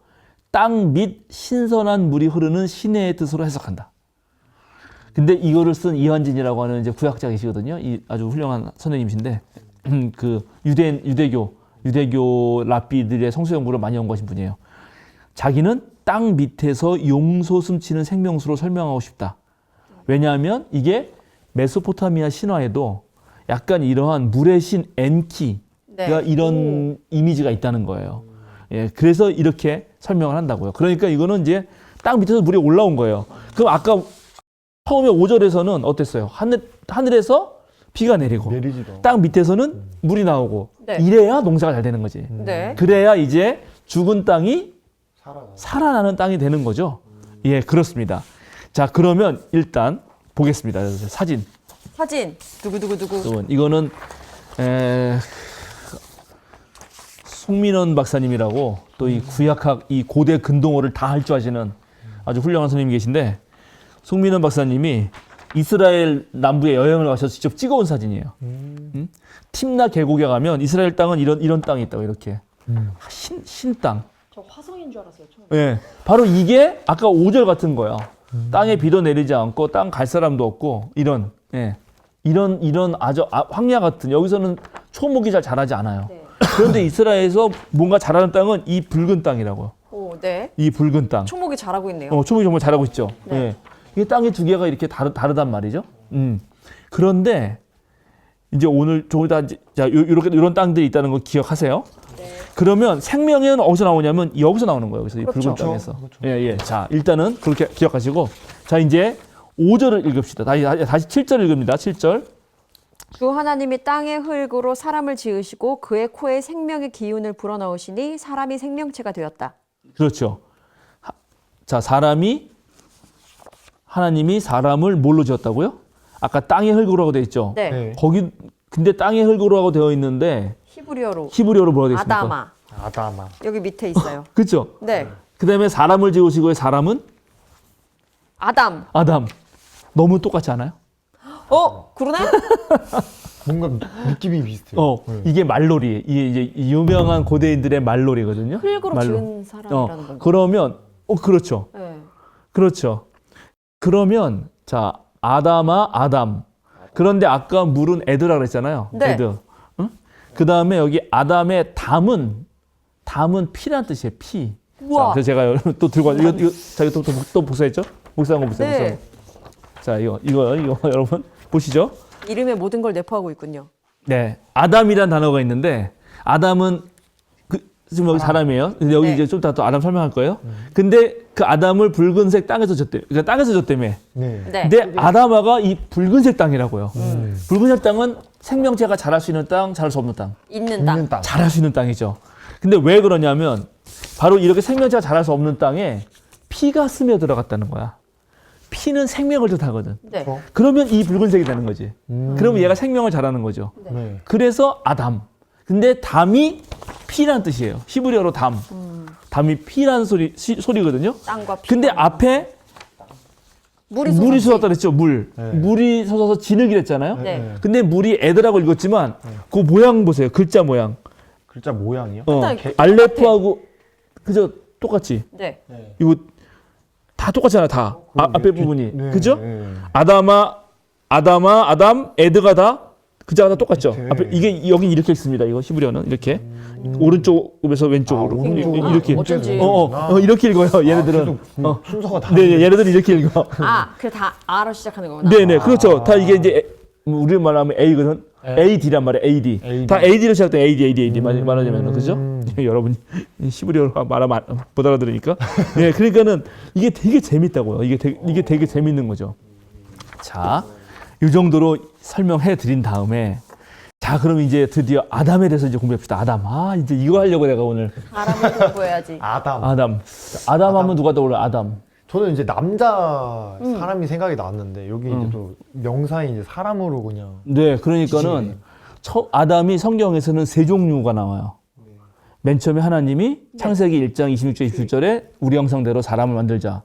땅 밑 신선한 물이 흐르는 시내의 뜻으로 해석한다. 근데 이거를 쓴 이완진이라고 하는 이제 구약자 계시거든요. 이 아주 훌륭한 선생님이신데 그 유대교 랍비들의 성서 연구를 많이 연구하신 분이에요. 자기는 땅 밑에서 용솟음 치는 생명수로 설명하고 싶다. 왜냐하면 이게 메소포타미아 신화에도 약간 이러한 물의 신 엔키가 네. 이런 이미지가 있다는 거예요. 예, 그래서 이렇게 설명을 한다고요. 그러니까 이거는 이제 땅 밑에서 물이 올라온 거예요. 그럼 아까 처음에 5절에서는 어땠어요? 하늘에서 비가 내리고 내리지도 땅 밑에서는 물이 나오고 네. 이래야 농사가 잘 되는 거지. 네. 그래야 이제 죽은 땅이 살아나. 살아나는 땅이 되는 거죠. 예, 그렇습니다. 자, 그러면 일단 보겠습니다. 사진. 사진. 두구두구두구. 이거는 송민원 박사님이라고 또 이 구약학 이 고대 근동어를 다 할 줄 아시는 아주 훌륭한 선생님이 계신데 송민원 박사님이 이스라엘 남부에 여행을 가셔서 직접 찍어온 사진이에요. 팀나 계곡에 가면 이스라엘 땅은 이런 땅이 있다고 이렇게 신 땅. 저 화성인 줄 알았어요. 처음에. 예, 바로 이게 아까 5절 같은 거야. 땅에 비도 내리지 않고 땅 갈 사람도 없고 이런 아주 황야 같은 여기서는 초목이 잘 자라지 않아요. 네. 그런데 이스라엘에서 뭔가 자라는 땅은 이 붉은 땅이라고요. 오, 네. 이 붉은 땅. 초목이 자라고 있네요. 초목이 정말 자라고 있죠. 네. 예. 이게 땅이 두 개가 이렇게 다르단 말이죠. 그런데 이제 오늘 조금 다 이런 땅들이 있다는 거 기억하세요. 네. 그러면 생명은 어디서 나오냐면 여기서 나오는 거예요. 그래서 이 그렇죠. 붉은 땅에서. 그렇죠. 예. 자, 일단은 그렇게 기억하시고 자, 이제 5절을 읽읍시다. 다시 7절 읽습니다. 7절. 주 하나님이 땅의 흙으로 사람을 지으시고 그의 코에 생명의 기운을 불어넣으시니 사람이 생명체가 되었다. 그렇죠. 자, 하나님이 사람을 뭘로 지었다고요? 아까 땅의 흙으로 되어 있죠. 네. 네. 거기 근데 땅의 흙으로 되어 있는데 히브리어로 히브리어로 뭐라 되어 있습니까? 아다마. 아다마. 여기 밑에 있어요. 그렇죠. 네. 그다음에 사람을 지으시고의 사람은 아담. 아담. 너무 똑같지 않아요? 그러네? 뭔가 느낌이 비슷해요. 네. 이게 말놀이. 이게 이제 유명한 고대인들의 말놀이거든요. 흙으로 말로. 지은 사람이라는 건가? 그러면 그렇죠. 네. 그렇죠. 그러면 자, 아담. 그런데 아까 물은 에드라 그랬잖아요. 네. 에드. 응? 그다음에 여기 아담의 담은 피란 뜻이에요. 피. 우와. 자, 그래서 제가 또 들고 이거 자, 이거 또 복사했죠? 복사한 거 보세요. 네. 자, 이거 여러분 보시죠? 이름에 모든 걸 내포하고 있군요. 네. 아담이란 단어가 있는데 아담은 지금 여기 사람이에요. 근데 여기 네. 이제 좀 이따 또 아담 설명할 거예요. 근데 그 아담을 붉은색 땅에서 졌대. 그러니까 땅에서 졌다며. 네. 네. 근데 아담아가 이 붉은색 땅이라고요. 음. 붉은색 땅은 생명체가 자랄 수 있는 땅, 자랄 수 없는 땅. 있는 땅. 있는 땅. 자랄 수 있는 땅이죠. 근데 왜 그러냐면 바로 이렇게 생명체가 자랄 수 없는 땅에 피가 스며 들어갔다는 거야. 피는 생명을 뜻하거든. 네. 그렇죠? 그러면 이 붉은색이 되는 거지. 그러면 얘가 생명을 자라는 거죠. 네. 그래서 아담. 근데 담이 피란 뜻이에요. 히브리어로 담. 담이 피란 소리거든요. 땅과 피. 근데 앞에 물이 솟았지. 솟았다 그랬죠. 물. 네. 물이 솟아서 진흙이랬잖아요. 네. 근데 물이 에드라고 읽었지만 그 모양 보세요. 글자 모양. 글자 모양이요? 알레프하고 그죠? 똑같지. 네. 네. 이거 다 똑같잖아. 다. 앞에 부분이. 네. 그죠? 네. 아담, 에드가 다 글자가 다 똑같죠. 네. 앞에 이게 여기 이렇게 있습니다. 이거 히브리어는 이렇게 오른쪽에서 왼쪽으로 오른쪽으로. 이렇게 어쩐지. 이렇게 읽어요. 얘네들은 순서가 다. 네, 얘네들은 이렇게 읽어. 그래 다 R로 시작하는 거구나. 네네, 그렇죠. 다 이게 이제 우리 말하면 A거든. AD란 말이에요. AD. 다 AD로 시작된 AD 말하자면 그죠? 여러분 히브리어로 말하면 못 알아들으니까. 네, 그러니까는 이게 되게 재밌다고요. 이게 되게 재밌는 거죠. 자, 이 정도로 설명해 드린 다음에 자, 그럼 이제 드디어 아담에 대해서 이제 공부합시다. 아담. 이제 이거 하려고 내가 오늘. 사람을 공부해야지. 아담. 아담 하면 누가 떠올려? 아담. 저는 이제 남자 사람이 생각이 나왔는데 여기 이제 또 명사인 이제 사람으로 그냥. 네, 그러니까는 아담이 성경에서는 세 종류가 나와요. 맨 처음에 하나님이 창세기 1장 26절 27절에 우리 형상대로 사람을 만들자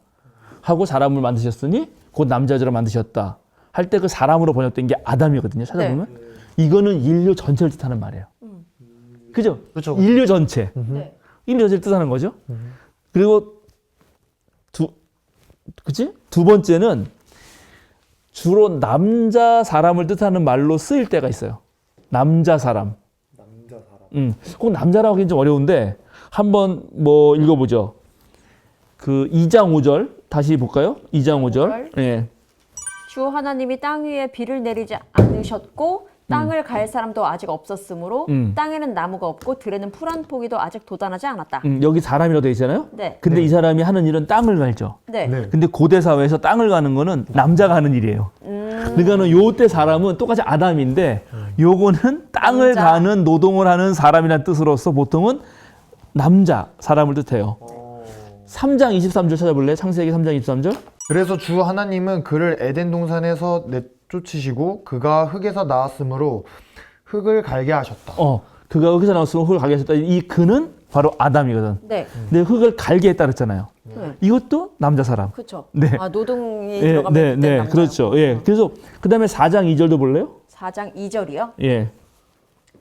하고 사람을 만드셨으니 곧 남자들을 만드셨다 할 때 그 사람으로 번역된 게 아담이거든요. 찾아보면 이거는 인류 전체를 뜻하는 말이에요. 그죠? 그렇죠. 인류 전체. 네. 인류 전체를 뜻하는 거죠. 그리고 두 번째는 주로 남자 사람을 뜻하는 말로 쓰일 때가 있어요. 남자 사람. 꼭 남자라고 하기는 좀 어려운데 한번 뭐 읽어보죠. 그 2장 5절 다시 볼까요? 2장 5절. 예. 주 하나님이 땅 위에 비를 내리지 않으셨고 땅을 갈 사람도 아직 없었으므로 땅에는 나무가 없고 들에는 풀 한 포기도 아직 돋아나지 않았다. 여기 사람이라고 되어 있잖아요. 네. 근데 이 사람이 하는 일은 땅을 갈죠. 네. 네. 근데 고대 사회에서 땅을 가는 거는 남자가 하는 일이에요. 그러니까는 요때 사람은 똑같이 아담인데 요거는 땅을 남자. 가는 노동을 하는 사람이라는 뜻으로서 보통은 남자 사람을 뜻해요. 3장 23절 찾아볼래요? 창세기 3장 23절. 그래서 주 하나님은 그를 에덴 동산에서 내쫓으시고 그가 흙에서 나왔으므로 흙을 갈게 하셨다. 그가 흙에서 나왔으면 흙을 갈게 하셨다. 이 그는 바로 아담이거든. 네. 근데 흙을 갈게 했다 그랬잖아요. 네. 이것도 남자 사람. 그렇죠. 네. 아, 노동이 예, 들어가면 네, 그때 네, 남자고. 그렇죠. 예. 그래서 그다음에 4장 2절도 볼래요? 4장 2절이요. 예.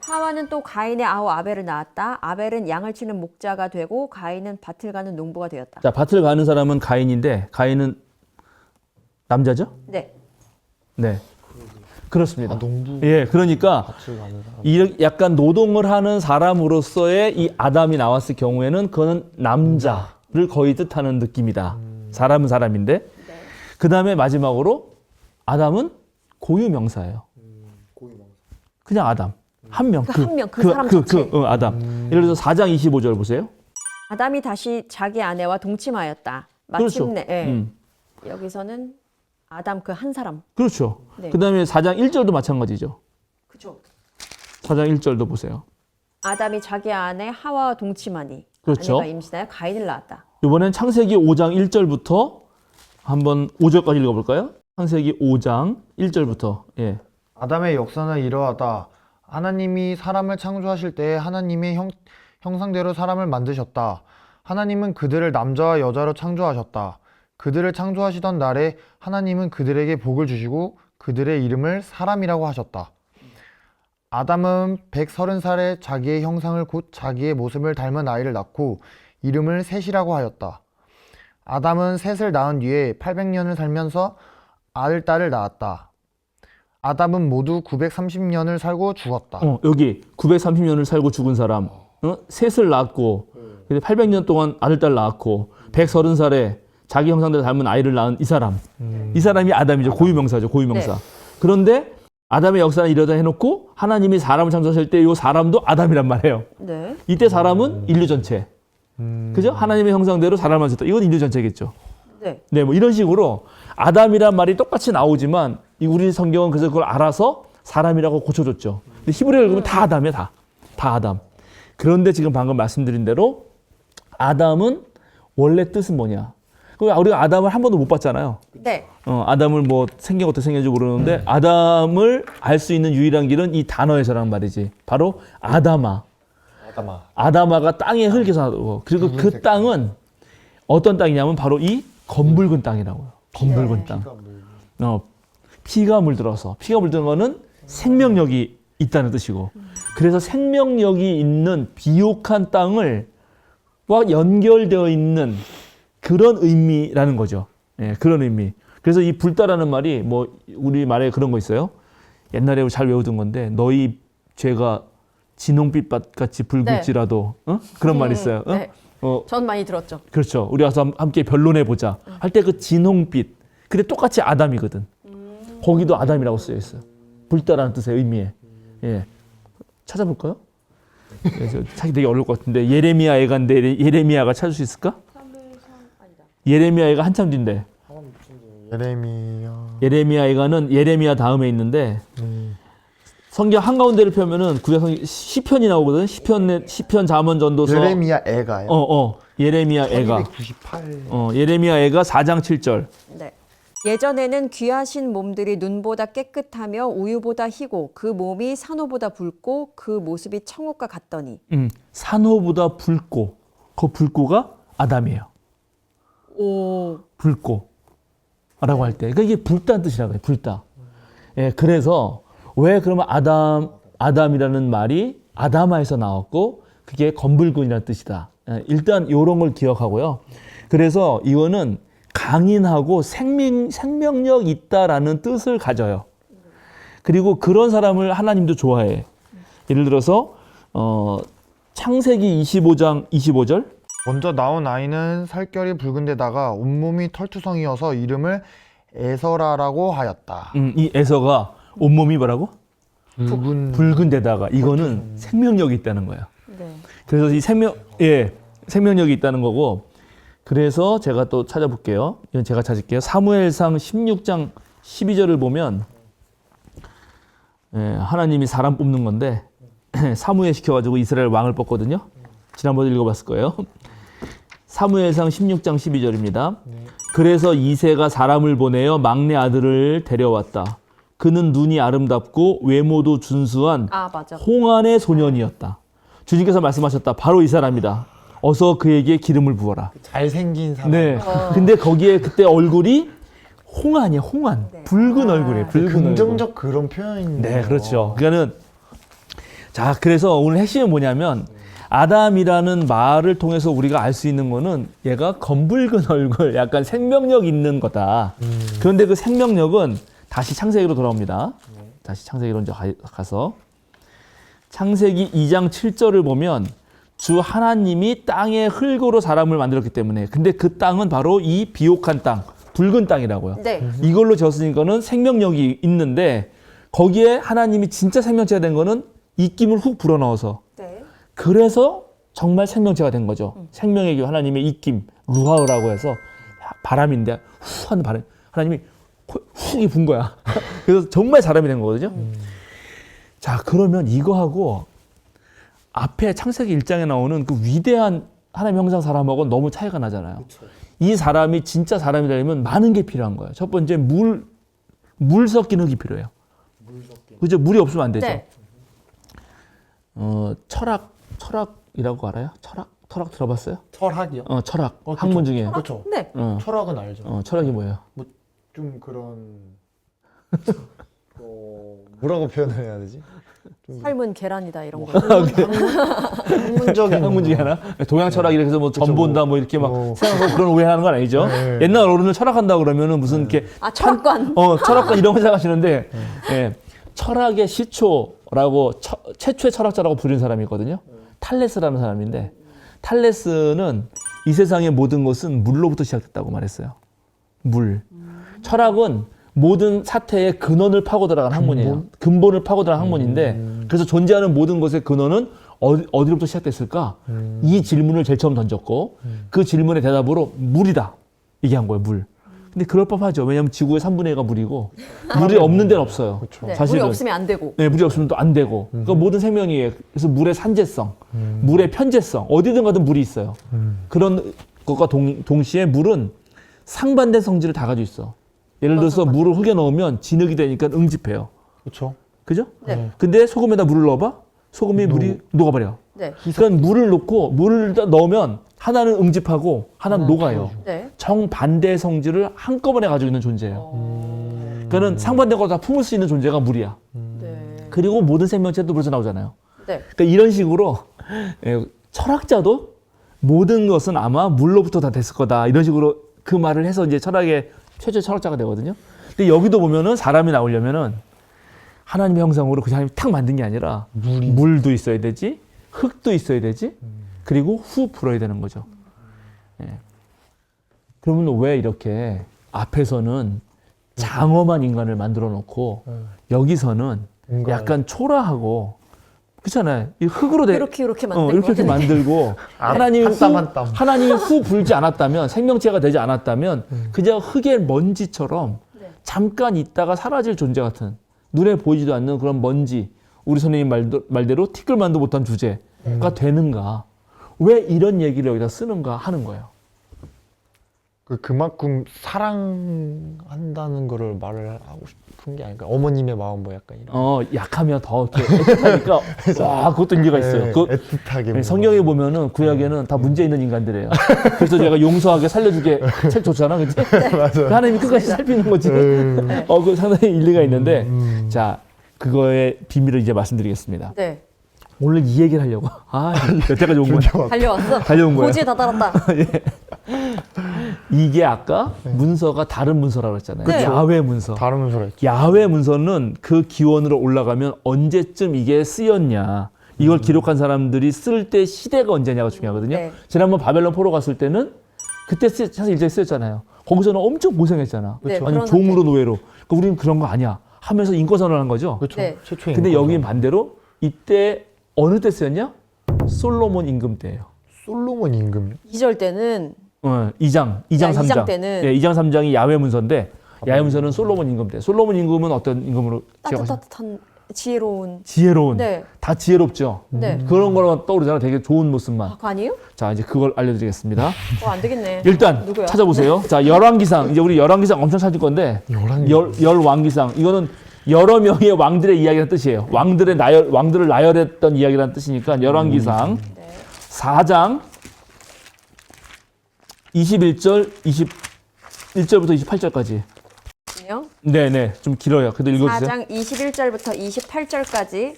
하와는 또 가인의 아우 아벨을 낳았다. 아벨은 양을 치는 목자가 되고 가인은 밭을 가는 농부가 되었다. 자, 밭을 가는 사람은 가인인데 가인은 남자죠? 네. 네. 그렇습니다. 농부 예, 그러니까 밭을 가는 사람. 이 약간 노동을 하는 사람으로서의 이 아담이 나왔을 경우에는 그는 남자를 거의 뜻하는 느낌이다. 사람은 사람인데. 그다음에 마지막으로 아담은 고유 명사예요. 그냥 아담. 한 명. 한 명, 그 사람 자체. 아담. 예를 들어서 4장 25절 보세요. 아담이 다시 자기 아내와 동침하였다. 그렇죠. 마침내 예. 여기서는 아담 그 한 사람. 그렇죠. 네. 그다음에 4장 1절도 마찬가지죠. 그렇죠. 4장 1절도 보세요. 아담이 자기 아내 하와와 동침하니 그렇죠. 아내가 임신하여 가인을 낳았다. 이번엔 창세기 5장 1절부터 한번 5절까지 읽어볼까요? 창세기 5장 1절부터. 예. 아담의 역사는 이러하다. 하나님이 사람을 창조하실 때 하나님의 형상대로 사람을 만드셨다. 하나님은 그들을 남자와 여자로 창조하셨다. 그들을 창조하시던 날에 하나님은 그들에게 복을 주시고 그들의 이름을 사람이라고 하셨다. 아담은 130살에 자기의 형상을 곧 자기의 모습을 닮은 아이를 낳고 이름을 셋이라고 하였다. 아담은 셋을 낳은 뒤에 800년을 살면서 아들, 딸을 낳았다. 아담은 모두 930년을 살고 죽었다. 여기 930년을 살고 죽은 사람, 셋을 낳았고, 800년 동안 아들, 딸 낳았고, 130살에 자기 형상대로 닮은 아이를 낳은 이 사람. 이 사람이 아담이죠. 고유명사죠. 고유명사. 네. 그런데 아담의 역사는 이러다 해놓고 하나님이 사람을 창조하실 때 이 사람도 아담이란 말이에요. 네. 이때 사람은 인류 전체. 그죠? 하나님의 형상대로 사람을 만드셨다. 이건 인류 전체겠죠. 네. 네, 뭐 이런 식으로 아담이란 말이 똑같이 나오지만 우리 성경은 그래서 그걸 알아서 사람이라고 고쳐줬죠. 근데 히브리어를 읽으면 다 아담이야, 다. 다 아담. 그런데 지금 방금 말씀드린 대로 아담은 원래 뜻은 뭐냐? 우리가 아담을 한 번도 못 봤잖아요. 네. 아담을 뭐 생긴 어떻게 생겼는지 모르는데 아담을 알 수 있는 유일한 길은 이 단어에서란 말이지. 바로 아담아. 아담아가 땅의 흙에서 나고 그리고 그 땅은 어떤 땅이냐면 바로 이 검붉은 땅이라고요. 검붉은 땅. 피가 물들어서 피가 물드는 거는 생명력이 있다는 뜻이고 그래서 생명력이 있는 비옥한 땅을 와 연결되어 있는 그런 의미라는 거죠. 예, 그런 의미. 그래서 이 불다라는 말이 뭐 우리 말에 그런 거 있어요. 옛날에 잘 외우던 건데 너희 죄가 진홍빛 같이 붉을지라도 그런 말이 있어요. 네. 전 많이 들었죠. 그렇죠. 우리 와서 함께 변론해 보자. 할 때 그 진홍빛. 근데 똑같이 아담이거든. 거기도 아담이라고 쓰여 있어요. 불다라는 뜻의 의미에. 예. 찾아볼까요? 찾기 되게 어려울 것 같은데 예레미야 애가인데 예레미야가 찾을 수 있을까? 예레미야 애가 한참 뒤인데. 예레미야 애가는 예레미야 다음에 있는데 성경 한가운데를 펴면은 구약성 시편이 나오거든. 시편 잠언 전도서. 예레미야 애가요. 예레미야 애가. 1298. 예레미야 애가 4장 7절. 네. 예전에는 귀하신 몸들이 눈보다 깨끗하며 우유보다 희고 그 몸이 산호보다 붉고 그 모습이 청옥과 같더니. 산호보다 붉고 그 붉고가 아담이에요. 오. 붉고라고 할 때, 그러니까 이게 붉다는 뜻이라고 해요. 붉다. 예, 그래서 왜 그러면 아담이라는 말이 아다마에서 나왔고 그게 검붉은이라는 뜻이다. 예, 일단 이런 걸 기억하고요. 그래서 이거는 강인하고 생명력 있다라는 뜻을 가져요. 그리고 그런 사람을 하나님도 좋아해. 예를 들어서 창세기 25장 25절. 먼저 나온 아이는 살결이 붉은 데다가 온몸이 털투성이어서 이름을 에서라라고 하였다. 이 에서가 온몸이 뭐라고? 붉은 데다가 이거는 생명력이 있다는 거예요. 네. 그래서 이 생명력이 있다는 거고 그래서 제가 또 찾아볼게요. 이건 제가 찾을게요. 사무엘상 16장 12절을 보면 하나님이 사람 뽑는 건데 사무엘 시켜가지고 이스라엘 왕을 뽑거든요. 지난번에 읽어봤을 거예요. 사무엘상 16장 12절입니다. 그래서 이새가 사람을 보내어 막내 아들을 데려왔다. 그는 눈이 아름답고 외모도 준수한 아, 맞아. 홍안의 소년이었다. 주님께서 말씀하셨다. 바로 이 사람이다. 어서 그에게 기름을 부어라. 잘생긴 사람. 네. 근데 거기에 그때 얼굴이 홍안이야, 홍안. 네. 붉은 얼굴이에요. 붉은 긍정적 그런 표현인데. 네, 그렇죠. 그러니까는 자, 그래서 오늘 핵심은 뭐냐면 아담이라는 말을 통해서 우리가 알 수 있는 거는 얘가 검붉은 얼굴, 약간 생명력 있는 거다. 그런데 그 생명력은 다시 창세기로 돌아옵니다. 다시 창세기로 이제 가서 창세기 2장 7절을 보면 주 하나님이 땅의 흙으로 사람을 만들었기 때문에 근데 그 땅은 바로 이 비옥한 땅, 붉은 땅이라고요. 네. 이걸로 지었으니까는 생명력이 있는데 거기에 하나님이 진짜 생명체가 된 거는 입김을 훅 불어넣어서 네. 그래서 정말 생명체가 된 거죠. 생명의 기 하나님의 입김, 루하우라고 해서 바람인데 후 하는 바람. 하나님이 훅이 분 거야. 그래서 정말 사람이 된 거거든요. 자, 그러면 이거하고 앞에 창세기 1장에 나오는 그 위대한 하나님 형상 사람하고 너무 차이가 나잖아요. 그쵸. 이 사람이 진짜 사람이 되려면 많은 게 필요한 거예요. 첫 번째 물 섞인 흙이 필요해요. 그죠? 물이 없으면 안 되죠. 네. 철학이라고 알아요? 철학 들어봤어요? 철학이요? 철학. 학문 중에. 그렇죠. 네. 철학은 알죠. 철학이 뭐예요? 뭐 좀 그런 뭐라고 표현을 해야 되지? 삶은 계란이다 이런 거. 학문적인 학문 중에 하나? 동양 철학 이렇게 해서 뭐 전 본다 뭐 이렇게 막 생각하고 그런 오해하는 건 아니죠. 네. 옛날 어른을 철학한다 그러면은 무슨 이렇게 아, 철학관. 철학관 이런 거 생각하시는데 예, 철학의 시초라고 최초의 철학자라고 부르는 사람이 있거든요. 탈레스라는 사람인데 탈레스는 이 세상의 모든 것은 물로부터 시작됐다고 말했어요. 물. 철학은 모든 사태의 근원을 파고 들어간 학문이에요. 근본을 파고 들어간 학문인데 그래서 존재하는 모든 것의 근원은 어디로부터 시작됐을까? 이 질문을 제일 처음 던졌고 그 질문의 대답으로 물이다. 얘기한 거예요. 물. 근데 그럴 법하죠. 왜냐하면 지구의 3분의 1가 물이고 물이 없는 데는 없어요. 네, 사실은. 물이 없으면 안 되고. 네, 물이 없으면 또 안 되고. 그러니까 모든 생명이에요. 그래서 물의 산재성, 물의 편재성, 어디든 가든 물이 있어요. 그런 것과 동시에 물은 상반된 성질을 다 가지고 있어. 예를 들어서 물을 흙에 넣으면 진흙이 되니까 응집해요. 그렇죠. 그죠? 네. 근데 소금에다 물을 넣어봐? 소금이 물이 녹아버려. 네. 그러니까 물을 넣고 물을 넣으면 하나는 응집하고 하나는 녹아요. 네. 정반대의 성질을 한꺼번에 가지고 있는 존재예요. 그러니까는 상반된 걸 다 품을 수 있는 존재가 물이야. 네. 그리고 모든 생명체도 물에서 나오잖아요. 네. 그러니까 이런 식으로 철학자도 모든 것은 아마 물로부터 다 됐을 거다. 이런 식으로 그 말을 해서 이제 철학의 최초의 철학자가 되거든요. 근데 여기도 보면은 사람이 나오려면은 하나님의 형상으로 그 사람이 탁 만든 게 아니라 물도 있어야 되지, 흙도 있어야 되지, 그리고 후 불어야 되는 거죠. 예. 그러면 왜 이렇게 앞에서는 장엄한 인간을 만들어 놓고 여기서는 약간 초라하고 그렇잖아요. 이 흙으로 이렇게 만들고 이렇게 만들고 하나님이 후 불지 않았다면 생명체가 되지 않았다면 그냥 흙의 먼지처럼 네. 잠깐 있다가 사라질 존재 같은 눈에 보이지도 않는 그런 먼지 우리 선생님 말대로 티끌만도 못한 주제가 되는가? 왜 이런 얘기를 여기다 쓰는가 하는 거예요. 그만큼 사랑한다는 거를 말을 하고 싶은 게 아닐까. 어머님의 마음 뭐 약간 이런. 약하면 더 이렇게 애틋하니까 와, 그것도 일리가 있어요. 애틋하게. 성경에 보면은 구약에는 다 문제 있는 인간들이에요. 그래서 제가 용서하게 살려주게 책 좋잖아, 그치? 맞아요. 하나님이 끝까지 살피는 거지. 그 상당히 일리가 있는데, 자, 그거의 비밀을 이제 말씀드리겠습니다. 네. 오늘 이 얘기를 하려고. 여태까지 온 거야. 달려왔어. 달려온 거야. 고지에 다 달았다. 이게 아까 문서가 다른 문서라고 했잖아요. 네. 야훼 문서. 다른 문서라 했죠. 야훼 문서는 그 기원으로 올라가면 언제쯤 이게 쓰였냐. 이걸 기록한 사람들이 쓸 때 시대가 언제냐가 중요하거든요. 네. 지난번 바벨론 포로 갔을 때는 그때 사실 일제히 쓰였잖아요. 거기서는 엄청 고생했잖아. 네, 아니 종으로 노예로. 그러니까 우리는 그런 거 아니야. 하면서 인권선언을 한 거죠. 그렇죠. 네. 최초의 근데 인권. 여긴 반대로 이때 어느 때 쓰였냐? 솔로몬 임금 때예요. 솔로몬 임금. 2절 때는 2장 3장. 2장 때는 2장 3장이 야훼 문서인데 야훼 문서는 솔로몬 임금 때. 솔로몬 임금은 어떤 임금으로 기억하시나요? 따뜻한 지혜로운. 지혜로운. 네. 다 지혜롭죠. 네. 그런 거로 떠오르잖아요. 되게 좋은 모습만. 그거 아니에요? 자, 이제 그걸 알려드리겠습니다. 안 되겠네. 일단 누구야? 찾아보세요. 자, 열왕기상. 이제 우리 열왕기상 엄청 찾을 건데 열왕기상. 열왕기상. 이거는 여러 명의 왕들의 이야기라는 뜻이에요. 왕들을 나열했던 이야기라는 뜻이니까 열왕기상 4장 21절, 21절부터 28절까지. 네네, 좀 길어요. 그래도 읽어주세요. 4장 21절부터 28절까지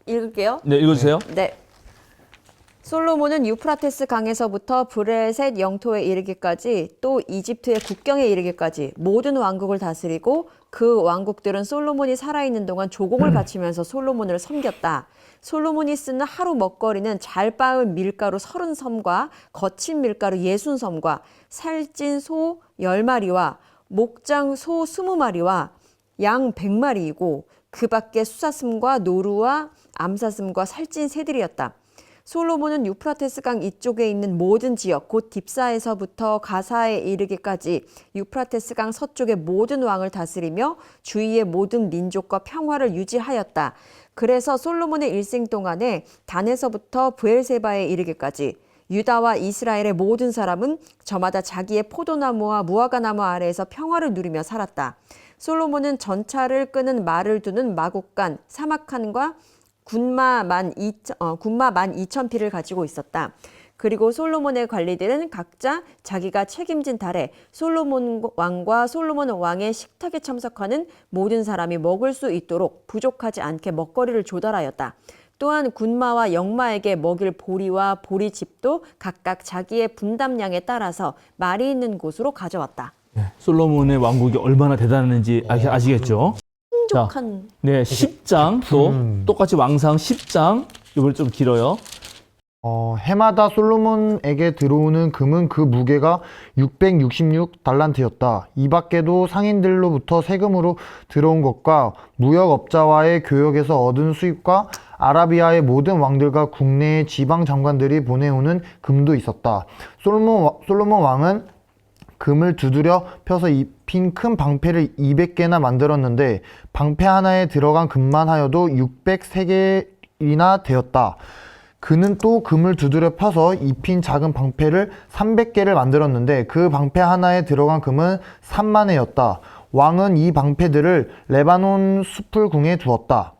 읽을게요. 네, 읽어주세요. 네. 솔로몬은 유프라테스 강에서부터 브레셋 영토에 이르기까지 또 이집트의 국경에 이르기까지 모든 왕국을 다스리고 그 왕국들은 솔로몬이 살아있는 동안 조공을 바치면서 솔로몬을 섬겼다. 솔로몬이 쓰는 하루 먹거리는 잘 빻은 밀가루 30섬과 거친 밀가루 60섬과 살찐 소 10마리와 목장 소 20마리와 양 100마리이고 그 밖에 수사슴과 노루와 암사슴과 살찐 새들이었다. 솔로몬은 유프라테스 강 이쪽에 있는 모든 지역 곧 딥사에서부터 가사에 이르기까지 유프라테스 강 서쪽의 모든 왕을 다스리며 주위의 모든 민족과 평화를 유지하였다. 그래서 솔로몬의 일생 동안에 단에서부터 브엘세바에 이르기까지 유다와 이스라엘의 모든 사람은 저마다 자기의 포도나무와 무화과나무 아래에서 평화를 누리며 살았다. 솔로몬은 전차를 끄는 말을 두는 마국간, 사막칸과 군마 12,000匹를 가지고 있었다. 그리고 솔로몬의 관리들은 각자 자기가 책임진 달에 솔로몬 왕과 솔로몬 왕의 식탁에 참석하는 모든 사람이 먹을 수 있도록 부족하지 않게 먹거리를 조달하였다. 또한 군마와 영마에게 먹일 보리와 보리집도 각각 자기의 분담량에 따라서 말이 있는 곳으로 가져왔다. 네, 솔로몬의 왕국이 얼마나 대단했는지 아시겠죠? 풍족한. 네, 10장 또 똑같이 왕상 10장 이번에 좀 길어요. 해마다 솔로몬에게 들어오는 금은 그 무게가 666달란트였다. 이 밖에도 상인들로부터 세금으로 들어온 것과 무역업자와의 교역에서 얻은 수입과 아라비아의 모든 왕들과 국내의 지방 장관들이 보내오는 금도 있었다. 솔로몬 왕은 금을 두드려 펴서 입힌 큰 방패를 200개나 만들었는데 방패 하나에 들어간 금만 하여도 603개이나 되었다. 그는 또 금을 두드려 펴서 입힌 작은 방패를 300개를 만들었는데 그 방패 하나에 들어간 금은 3만 회였다. 왕은 이 방패들을 레바논 숲풀궁에 두었다.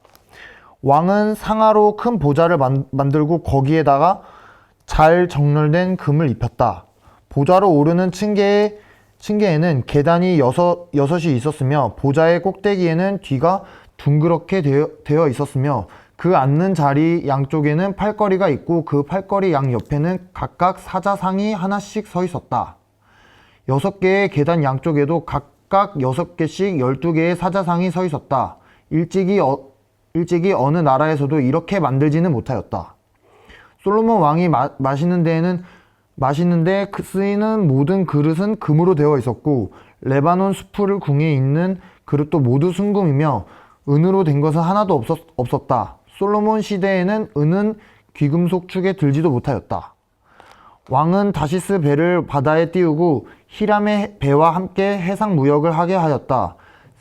왕은 상아로 큰 보좌를 만들고 거기에다가 잘 정렬된 금을 입혔다. 보좌로 오르는 층계에는 계단이 6이 있었으며 보좌의 꼭대기에는 뒤가 둥그렇게 되어 있었으며 그 앉는 자리 양쪽에는 팔걸이가 있고 그 팔걸이 양 옆에는 각각 사자상이 하나씩 서 있었다. 6개의 계단 양쪽에도 각각 6개씩 12개의 사자상이 서 있었다. 일찍이 어느 나라에서도 이렇게 만들지는 못하였다. 솔로몬 왕이 마시는데 쓰이는 모든 그릇은 금으로 되어 있었고 레바논 숲풀 궁에 있는 그릇도 모두 순금이며 은으로 된 것은 하나도 없었다. 솔로몬 시대에는 은은 귀금속 축에 들지도 못하였다. 왕은 다시스 배를 바다에 띄우고 히람의 배와 함께 해상 무역을 하게 하였다.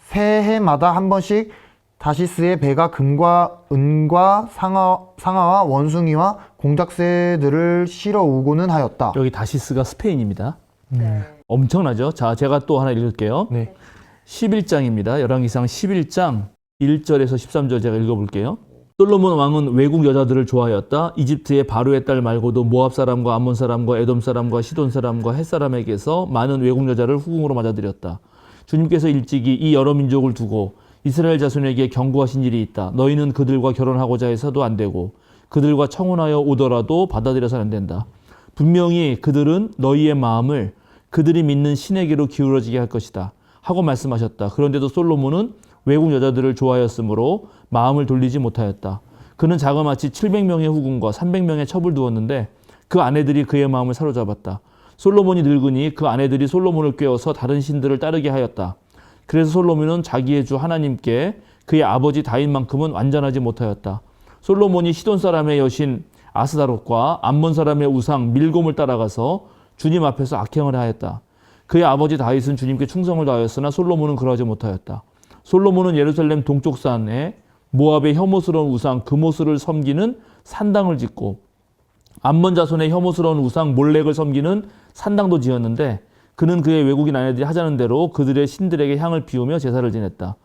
새해마다 한 번씩 다시스의 배가 금과 은과 상아와 원숭이와 공작새들을 실어 오고는 하였다. 여기 다시스가 스페인입니다. 엄청나죠? 자, 제가 또 하나 읽을게요. 네. 11장입니다. 열왕기상 11장 1절에서 13절 제가 읽어볼게요. 솔로몬 왕은 외국 여자들을 좋아하였다. 이집트의 바로의 딸 말고도 모압 사람과 암몬 사람과 에돔 사람과 시돈 사람과 헷 사람에게서 많은 외국 여자를 후궁으로 맞아들였다. 주님께서 일찍이 이 여러 민족을 두고 이스라엘 자손에게 경고하신 일이 있다. 너희는 그들과 결혼하고자 해서도 안 되고 그들과 청혼하여 오더라도 받아들여서는 안 된다. 분명히 그들은 너희의 마음을 그들이 믿는 신에게로 기울어지게 할 것이다 하고 말씀하셨다. 그런데도 솔로몬은 외국 여자들을 좋아하였으므로 마음을 돌리지 못하였다. 그는 자그마치 700명의 후궁과 300명의 첩을 두었는데 그 아내들이 그의 마음을 사로잡았다. 솔로몬이 늙으니 그 아내들이 솔로몬을 꾀어서 다른 신들을 따르게 하였다. 그래서 솔로몬은 자기의 주 하나님께 그의 아버지 다윗만큼은 완전하지 못하였다. 솔로몬이 시돈 사람의 여신 아스다롯과 암몬 사람의 우상 밀곰을 따라가서 주님 앞에서 악행을 하였다. 그의 아버지 다윗은 주님께 충성을 다하였으나 솔로몬은 그러하지 못하였다. 솔로몬은 예루살렘 동쪽 산에 모압의 혐오스러운 우상 그모스를 섬기는 산당을 짓고 암몬 자손의 혐오스러운 우상 몰렉을 섬기는 산당도 지었는데 그는 그의 외국인 아내들이 하자는 대로 그들의 신들에게 향을 피우며 제사를 지냈다.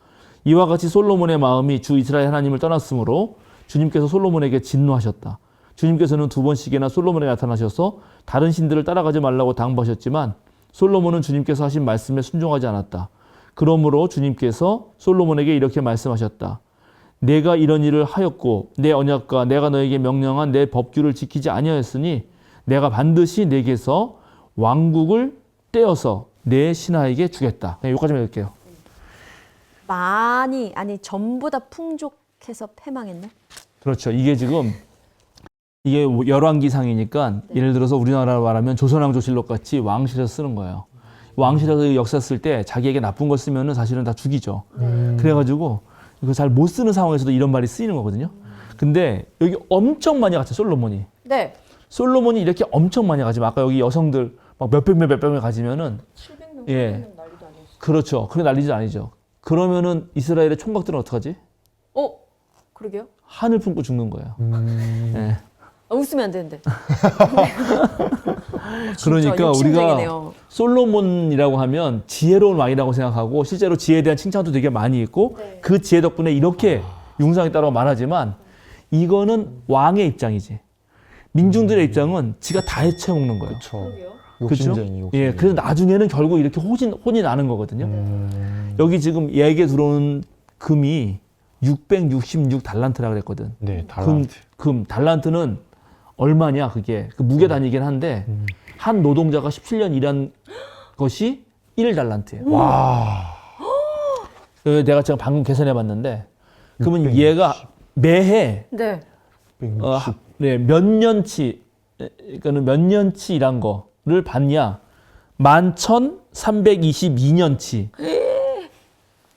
이와 같이 솔로몬의 마음이 주 이스라엘 하나님을 떠났으므로 주님께서 솔로몬에게 진노하셨다. 주님께서는 2번씩이나 솔로몬에게 나타나셔서 다른 신들을 따라가지 말라고 당부하셨지만 솔로몬은 주님께서 하신 말씀에 순종하지 않았다. 그러므로 주님께서 솔로몬에게 이렇게 말씀하셨다. 내가 이런 일을 하였고 내 언약과 내가 너에게 명령한 내 법규를 지키지 아니하였으니 내가 반드시 내게서 왕국을 떼어서 내 신하에게 주겠다. 여기까지만 읽을게요. 많이 아니 전부 다 풍족해서 패망했네. 그렇죠. 이게 지금 이게 열왕기상이니까 예를 들어서 우리나라로 말하면 조선왕조실록 같이 왕실에서 쓰는 거예요. 왕실에서 역사 쓸 때 자기에게 나쁜 걸 쓰면은 사실은 다 죽이죠. 그래가지고 이거 잘 못 쓰는 상황에서도 이런 말이 쓰이는 거거든요. 근데 여기 엄청 많이 갔죠, 솔로몬이. 네. 솔로몬이 이렇게 엄청 많이 가지만 아까 여기 여성들 막 몇백 명 가지면은 700명, 예. 800명 난리도 아니었어. 그렇죠. 그게 난리도 아니죠. 그러면은 이스라엘의 총각들은 어떡하지? 그러게요. 한을 품고 죽는 거예요. 예. 웃으면 안 되는데. 그러니까 우리가 솔로몬이라고 하면 지혜로운 왕이라고 생각하고 실제로 지혜에 대한 칭찬도 되게 많이 있고 네. 그 지혜 덕분에 이렇게 융상했다고 말하지만 이거는 왕의 입장이지. 민중들의 입장은 지가 다 해쳐먹는 거예요. 그렇죠. 그렇죠? 욕심쟁이. 예, 그래서 나중에는 결국 이렇게 혼이 나는 거거든요. 여기 지금 얘에게 들어오는 금이 666달란트라 그랬거든. 네, 달란트. 달란트는 얼마냐 그게 그 무게 단위이긴 한데 한 노동자가 17년 일한 것이 1달란트예요. 와. 내가 지금 방금 계산해 봤는데 그러면 얘가 매해 네. 몇 년치 그러니까는 몇 년치 일한 거를 받냐 11,322년치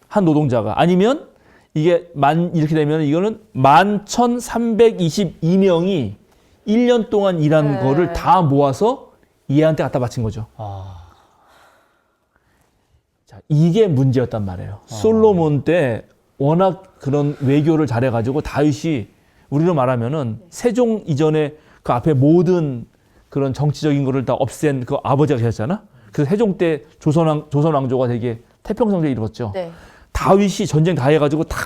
한 노동자가 아니면 이게 이렇게 되면 이거는 11,322명이 1년 동안 일한 네. 거를 다 모아서 얘한테 갖다 바친 거죠. 자, 이게 문제였단 말이에요. 솔로몬 때 워낙 그런 외교를 잘해가지고 다윗이 우리로 말하면은 세종 이전에 그 앞에 모든 그런 정치적인 거를 다 없앤 그 아버지가 계셨잖아. 그래서 세종 때 조선 왕조가 되게 태평성대 이루었죠. 네. 다윗이 전쟁 다 해가지고 다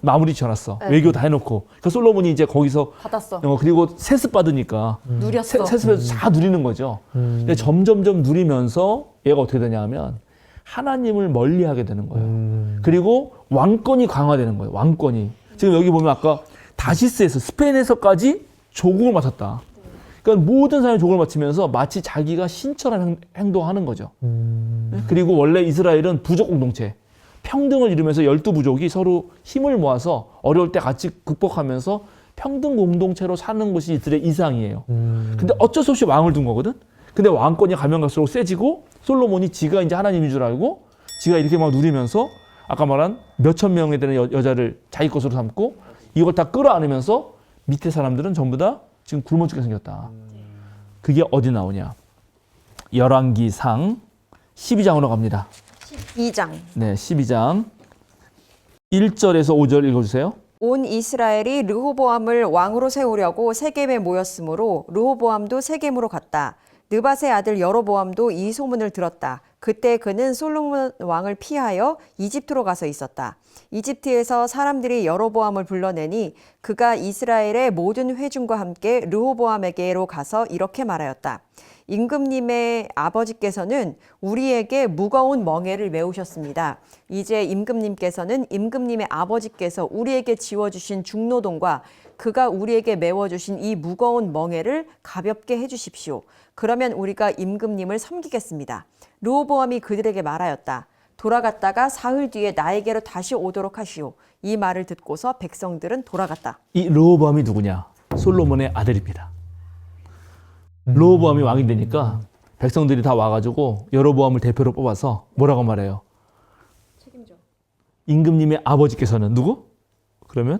마무리 지어놨어. 네. 외교 다 해놓고. 그 솔로몬이 이제 거기서 받았어. 그리고 세습 받으니까 누렸어. 세습에서 다 누리는 거죠. 근데 점점점 누리면서 얘가 어떻게 되냐면 하나님을 멀리하게 되는 거예요. 그리고 왕권이 강화되는 거예요. 왕권이. 지금 여기 보면 아까 다시스에서 스페인에서까지 조국을 맡았다. 그러니까 모든 사람이 조국을 맡으면서 마치 자기가 신처럼 행동하는 거죠. 그리고 원래 이스라엘은 부족 공동체. 평등을 이루면서 12부족이 서로 힘을 모아서 어려울 때 같이 극복하면서 평등 공동체로 사는 것이 이들의 이상이에요. 근데 어쩔 수 없이 왕을 둔 거거든? 근데 왕권이 가면 갈수록 세지고 솔로몬이 지가 이제 하나님인 줄 알고 지가 이렇게 막 누리면서 아까 말한 몇천 명에 되는 여자를 자기 것으로 삼고 이걸 다 끌어안으면서 밑에 사람들은 전부 다 지금 굶어 죽게 생겼다. 그게 어디 나오냐? 열왕기상 12장으로 갑니다. 2장. 네, 12장 1절에서 5절 읽어주세요. 온 이스라엘이 르호보암을 왕으로 세우려고 세겜에 모였으므로 르호보암도 세겜으로 갔다. 느밧의 아들 여로보암도 이 소문을 들었다. 그때 그는 솔로몬 왕을 피하여 이집트로 가서 있었다. 이집트에서 사람들이 여로보암을 불러내니 그가 이스라엘의 모든 회중과 함께 르호보암에게로 가서 이렇게 말하였다. 임금님의 아버지께서는 우리에게 무거운 멍에를 메우셨습니다. 이제 임금님께서는 임금님의 아버지께서 우리에게 지워주신 중노동과 그가 우리에게 메워주신 이 무거운 멍에를 가볍게 해주십시오. 그러면 우리가 임금님을 섬기겠습니다. 르호보암이 그들에게 말하였다. 돌아갔다가 사흘 뒤에 나에게로 다시 오도록 하시오. 이 말을 듣고서 백성들은 돌아갔다. 이 르호보암이 누구냐? 솔로몬의 아들입니다. 르호보암이 왕이 되니까 백성들이 다 와가지고 여로보암을 대표로 뽑아서 뭐라고 말해요? 책임져. 임금님의 아버지께서는 누구? 그러면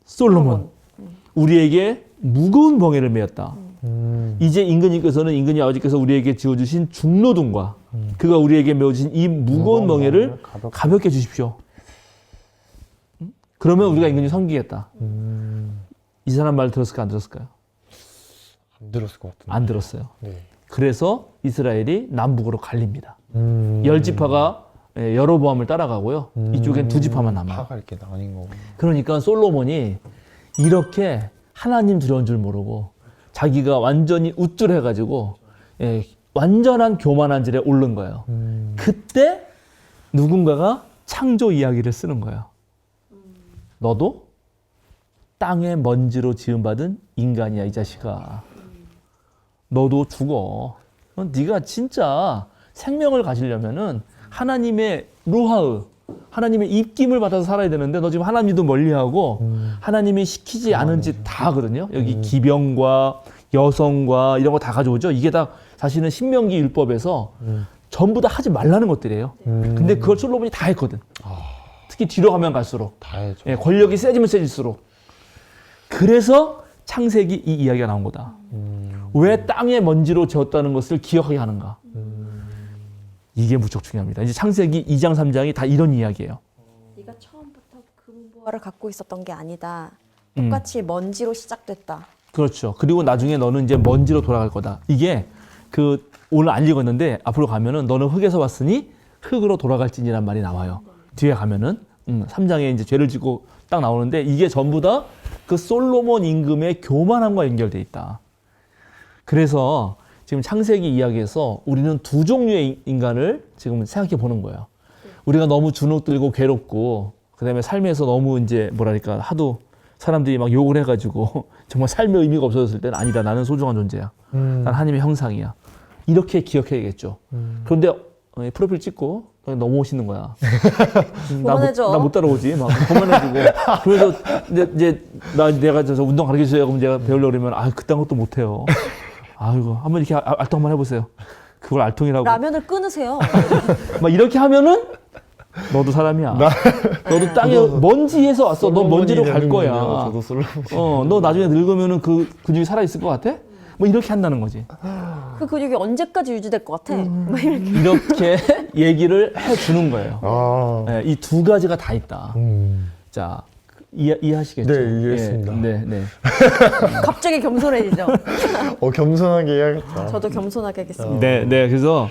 솔로몬. 우리에게 무거운 멍에를 메었다. 이제 임금님께서는 임금님 아버지께서 우리에게 지어주신 중노동과 그가 우리에게 메어주신 이 무거운 멍에를 가볍게 주십시오. 그러면 우리가 임금님 섬기겠다. 이 사람 말 들었을까 안 들었을까요? 안 들었을 것 같은데. 안 들었어요. 네. 그래서 이스라엘이 남북으로 갈립니다. 10지파가 여로보암을 따라가고요. 이쪽엔 두 지파만 남아. 파가 이렇게 나뉜 거고. 그러니까 솔로몬이 이렇게 하나님 두려운 줄 모르고 자기가 완전히 우쭐해가지고 완전한 교만한 질에 오른 거예요. 그때 누군가가 창조 이야기를 쓰는 거예요. 너도 땅의 먼지로 지음받은 인간이야, 이 자식아. 너도 죽어. 네가 진짜 생명을 가지려면은 하나님의 루하으, 하나님의 입김을 받아서 살아야 되는데 너 지금 하나님도 멀리하고 하나님이 시키지 않은 짓 다 하거든요. 여기 기병과 여성과 이런 거 다 가져오죠. 이게 다 사실은 신명기 율법에서 전부 다 하지 말라는 것들이에요. 근데 그걸 솔로몬이 다 했거든. 특히 뒤로 가면 갈수록 다 해줘. 권력이 세지면 세질수록. 그래서 창세기 이 이야기가 나온 거다. 왜 땅의 먼지로 지었다는 것을 기억하게 하는가. 이게 무척 중요합니다. 이제 창세기 2장 3장이 다 이런 이야기예요. 네가 처음부터 금보화를 갖고 있었던 게 아니다. 똑같이 먼지로 시작됐다. 그렇죠. 그리고 나중에 너는 이제 먼지로 돌아갈 거다. 이게 오늘 안 읽었는데 앞으로 가면은 너는 흙에서 왔으니 흙으로 돌아갈지니란 말이 나와요. 뒤에 가면은 3장에 이제 죄를 짓고 딱 나오는데 이게 전부 다 그 솔로몬 임금의 교만함과 연결돼 있다. 그래서 지금 창세기 이야기에서 우리는 두 종류의 인간을 지금 생각해 보는 거예요. 우리가 너무 주눅들고 괴롭고 그다음에 삶에서 너무 이제 뭐랄까 하도 사람들이 막 욕을 해가지고 정말 삶의 의미가 없어졌을 때는 아니다. 나는 소중한 존재야. 난 하나님의 형상이야. 이렇게 기억해야겠죠. 그런데 프로필 찍고 너무 멋있는 거야. 그만해줘. 나 못 따라오지. 막 그만해주고. 그래서 이제 내가 저 운동 가르쳐 주세요. 그럼 제가 배우려고 그러면 그딴 것도 못 해요. 아이고 한번 이렇게 알통 한번 해보세요. 그걸 알통이라고. 라면을 끊으세요. 막 이렇게 하면은 너도 사람이야. 너도 땅에 먼지에서 왔어. 너 먼지로 갈 거야. 저도 솔로몬. 너 나중에 늙으면은 그 근육이 살아 있을 것 같아? 뭐 이렇게 한다는 거지. 그 근육이 언제까지 유지될 것 같아? 막 이렇게. 이렇게 얘기를 해주는 거예요. 아. 이 두 가지가 다 있다. 자, 이해하시겠죠? 네, 이해했습니다. 네. 갑자기 겸손해지죠. 겸손하게 해야겠다. 저도 겸손하게 하겠습니다. 네. 그래서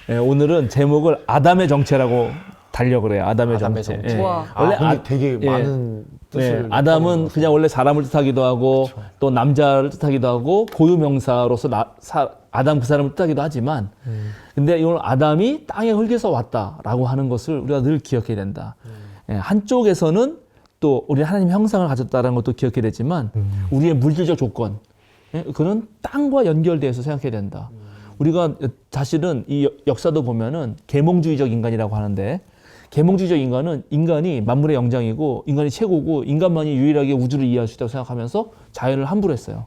오늘은 제목을 아담의 정체라고 달려 그래요. 아담의 정체. 예. 좋아. 원래 근데 되게 많은 뜻을. 아담은 그냥 원래 사람을 뜻하기도 하고 또 남자를 뜻하기도 하고 고유명사로서 아담 그 사람을 뜻하기도 하지만 근데 오늘 아담이 땅의 흙에서 왔다라고 하는 것을 우리가 늘 기억해야 된다. 한쪽에서는 또 우리 하나님의 형상을 가졌다는 것도 기억해야 되지만 우리의 물질적 조건 그는 땅과 연결돼서 생각해야 된다. 우리가 사실은 이 역사도 보면은 계몽주의적 인간이라고 하는데 계몽주의적 인간은 인간이 만물의 영장이고 인간이 최고고 인간만이 유일하게 우주를 이해할 수 있다고 생각하면서 자연을 함부로 했어요.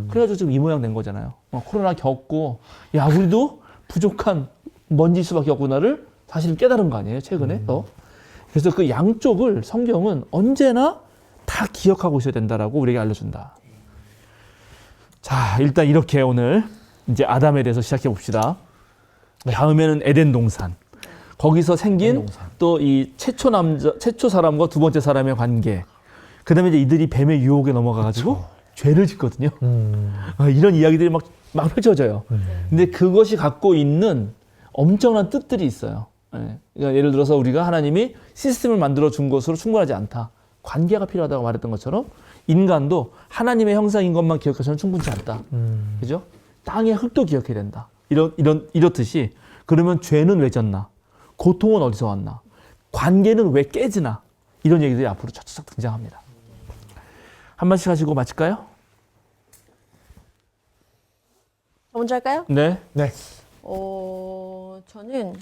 그래가지고 지금 이 모양 된 거잖아요. 코로나 겪고 야 우리도 부족한 먼지일 수밖에 없구나를 사실 깨달은 거 아니에요 최근에 더. 그래서 그 양쪽을 성경은 언제나 다 기억하고 있어야 된다라고 우리에게 알려준다. 자 일단 이렇게 오늘 이제 아담에 대해서 시작해 봅시다. 다음에는 에덴 동산. 거기서 생긴 또 이 최초 사람과 두 번째 사람의 관계. 그다음에 이제 이들이 뱀의 유혹에 넘어가가지고 죄를 짓거든요. 이런 이야기들이 막 펼쳐져요. 근데 그것이 갖고 있는 엄청난 뜻들이 있어요. 그러니까 예를 들어서 우리가 하나님이 시스템을 만들어 준 것으로 충분하지 않다. 관계가 필요하다고 말했던 것처럼 인간도 하나님의 형상인 것만 기억해서는 충분치 않다. 그죠? 땅의 흙도 기억해야 된다. 이렇듯이 그러면 죄는 왜 졌나? 고통은 어디서 왔나? 관계는 왜 깨지나? 이런 얘기들이 앞으로 차차차 등장합니다. 한 번씩 하시고 마칠까요? 먼저 할까요? 네. 저는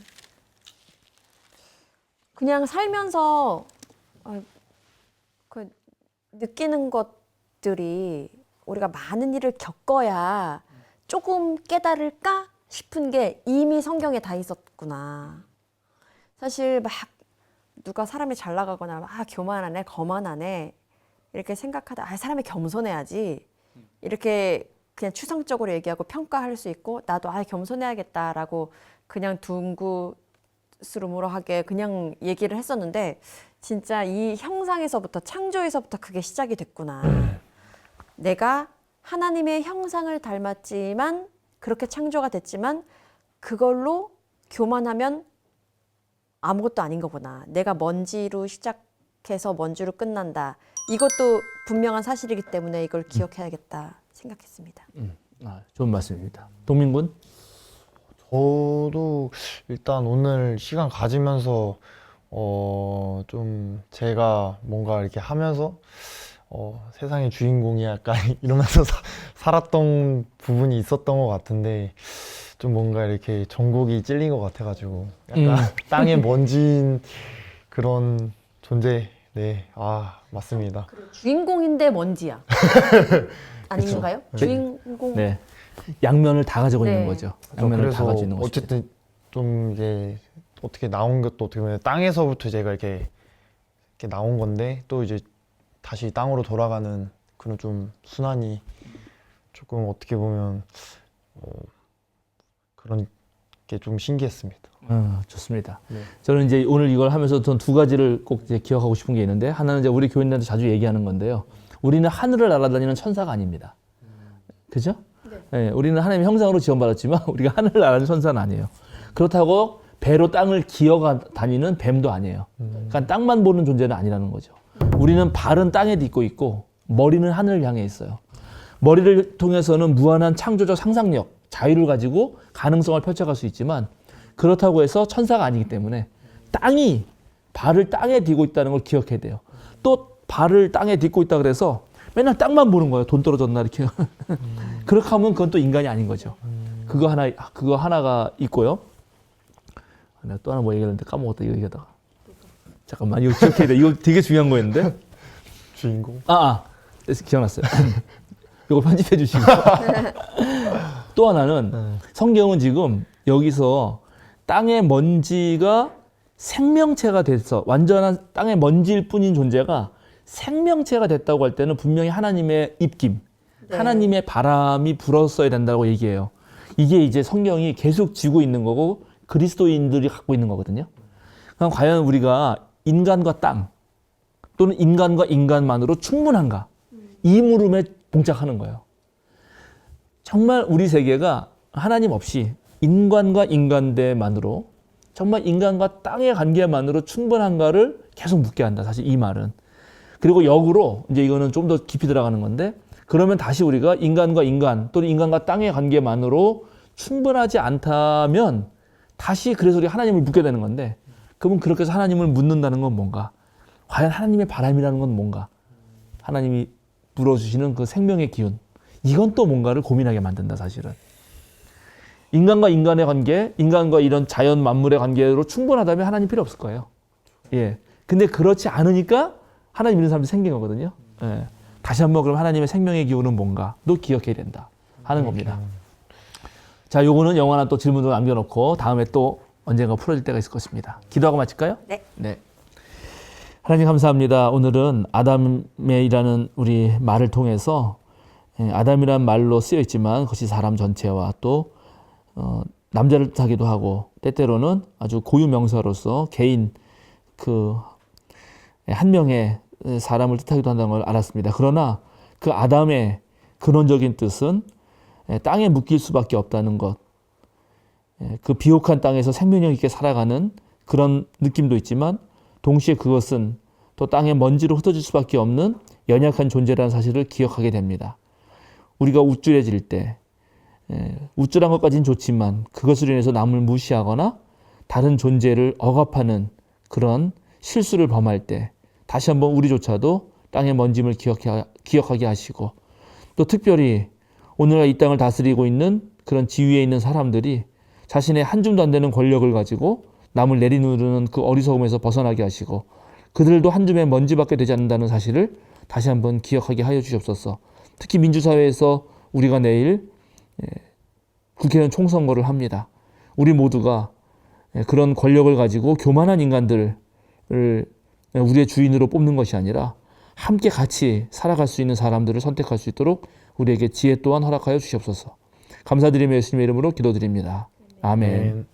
그냥 살면서 느끼는 것들이 우리가 많은 일을 겪어야 조금 깨달을까 싶은 게 이미 성경에 다 있었구나. 사실 막 누가 사람이 잘 나가거나 막 교만하네, 거만하네 이렇게 생각하다 사람이 겸손해야지 이렇게 그냥 추상적으로 얘기하고 평가할 수 있고 나도 겸손해야겠다라고 그냥 둥구스름하게 그냥 얘기를 했었는데 진짜 이 형상에서부터 창조에서부터 그게 시작이 됐구나. 내가 하나님의 형상을 닮았지만 그렇게 창조가 됐지만 그걸로 교만하면 아무것도 아닌 거구나. 내가 먼지로 시작해서 먼지로 끝난다. 이것도 분명한 사실이기 때문에 이걸 기억해야겠다 생각했습니다. 좋은 말씀입니다. 동민군? 저도 일단 오늘 시간 가지면서 좀 제가 뭔가 이렇게 하면서 세상의 주인공이 약간 이러면서 살았던 부분이 있었던 것 같은데 좀 뭔가 이렇게 전곡이 찔린 것 같아가지고 약간 땅에 먼지인 그런 존재. 네, 맞습니다. 주인공인데 먼지야. 아닌가요? 주인공. 네. 양면을 다 가지고 있는 네. 거죠. 양면을 다 그래서 가지고 있는 거죠. 어쨌든 좀 이제 어떻게 나온 것도 어떻게 보면 땅에서부터 제가 이렇게 나온 건데 또 이제 다시 땅으로 돌아가는 그런 좀 순환이 조금 어떻게 보면 그런 게 좀 신기했습니다. 좋습니다. 네. 저는 이제 오늘 이걸 하면서 전 두 가지를 꼭 이제 기억하고 싶은 게 있는데, 하나는 이제 우리 교인들한테 자주 얘기하는 건데요. 우리는 하늘을 날아다니는 천사가 아닙니다. 그죠? 네. 우리는 하나님의 형상으로 지원받았지만 우리가 하늘을 날아다니는 천사는 아니에요. 그렇다고 배로 땅을 기어가 다니는 뱀도 아니에요. 그러니까 땅만 보는 존재는 아니라는 거죠. 우리는 발은 땅에 딛고 있고 머리는 하늘을 향해 있어요. 머리를 통해서는 무한한 창조적 상상력, 자유를 가지고 가능성을 펼쳐갈 수 있지만 그렇다고 해서 천사가 아니기 때문에 발을 땅에 딛고 있다는 걸 기억해야 돼요. 또 발을 땅에 딛고 있다 그래서 맨날 땅만 보는 거예요. 돈 떨어졌나 이렇게. 그렇게 하면 그건 또 인간이 아닌 거죠. 그거 하나가 있고요. 내가 또 하나 뭐 얘기했는데 까먹었다, 이거 얘기하다가. 잠깐만, 이거 기억해야 돼. 이거 되게 중요한 거였는데. 주인공? 그래서 기억났어요. 이거 편집해 주시고. 또 하나는 성경은 지금 여기서 땅의 먼지가 생명체가 돼서 완전한 땅의 먼지일 뿐인 존재가 생명체가 됐다고 할 때는 분명히 하나님의 입김, 하나님의 바람이 불었어야 된다고 얘기해요. 이게 이제 성경이 계속 지고 있는 거고 그리스도인들이 갖고 있는 거거든요. 그럼 과연 우리가 인간과 땅 또는 인간과 인간만으로 충분한가? 이 물음에 봉착하는 거예요. 정말 우리 세계가 하나님 없이 인간과 인간대만으로 정말 인간과 땅의 관계만으로 충분한가를 계속 묻게 한다. 사실 이 말은. 그리고 역으로 이제 이거는 좀 더 깊이 들어가는 건데 그러면 다시 우리가 인간과 인간 또는 인간과 땅의 관계만으로 충분하지 않다면 다시 그래서 우리가 하나님을 묻게 되는 건데 그러면 그렇게 해서 하나님을 묻는다는 건 뭔가? 과연 하나님의 바람이라는 건 뭔가? 하나님이 불어주시는 그 생명의 기운. 이건 또 뭔가를 고민하게 만든다, 사실은. 인간과 인간의 관계, 인간과 이런 자연 만물의 관계로 충분하다면 하나님 필요 없을 거예요. 예. 근데 그렇지 않으니까 하나님 믿는 사람들이 생긴 거거든요. 예. 다시 한번 그럼 하나님의 생명의 기운은 뭔가? 도 기억해야 된다. 하는 겁니다. 자, 요거는 영원한 또 질문도 남겨놓고 다음에 또 언젠가 풀어질 때가 있을 것입니다. 기도하고 마칠까요? 네. 하나님 감사합니다. 오늘은 아담이라는 우리 말을 통해서 아담이란 말로 쓰여 있지만 그것이 사람 전체와 또 남자를 뜻하기도 하고 때때로는 아주 고유 명사로서 개인 그 한 명의 사람을 뜻하기도 한다는 걸 알았습니다. 그러나 그 아담의 근원적인 뜻은 땅에 묶일 수밖에 없다는 것, 그 비옥한 땅에서 생명력 있게 살아가는 그런 느낌도 있지만 동시에 그것은 또 땅에 먼지로 흩어질 수밖에 없는 연약한 존재라는 사실을 기억하게 됩니다. 우리가 우쭐해질 때 우쭐한 것까지는 좋지만 그것으로 인해서 남을 무시하거나 다른 존재를 억압하는 그런 실수를 범할 때 다시 한번 우리조차도 땅의 먼짐을 기억하게 하시고 또 특별히 오늘날 이 땅을 다스리고 있는 그런 지위에 있는 사람들이 자신의 한 줌도 안 되는 권력을 가지고 남을 내리누르는 그 어리석음에서 벗어나게 하시고 그들도 한 줌의 먼지밖에 되지 않는다는 사실을 다시 한번 기억하게 하여 주시옵소서. 특히 민주사회에서 우리가 내일 국회의원 총선거를 합니다. 우리 모두가 그런 권력을 가지고 교만한 인간들을 우리의 주인으로 뽑는 것이 아니라 함께 같이 살아갈 수 있는 사람들을 선택할 수 있도록 우리에게 지혜 또한 허락하여 주시옵소서. 감사드리며 예수님의 이름으로 기도드립니다. 아멘.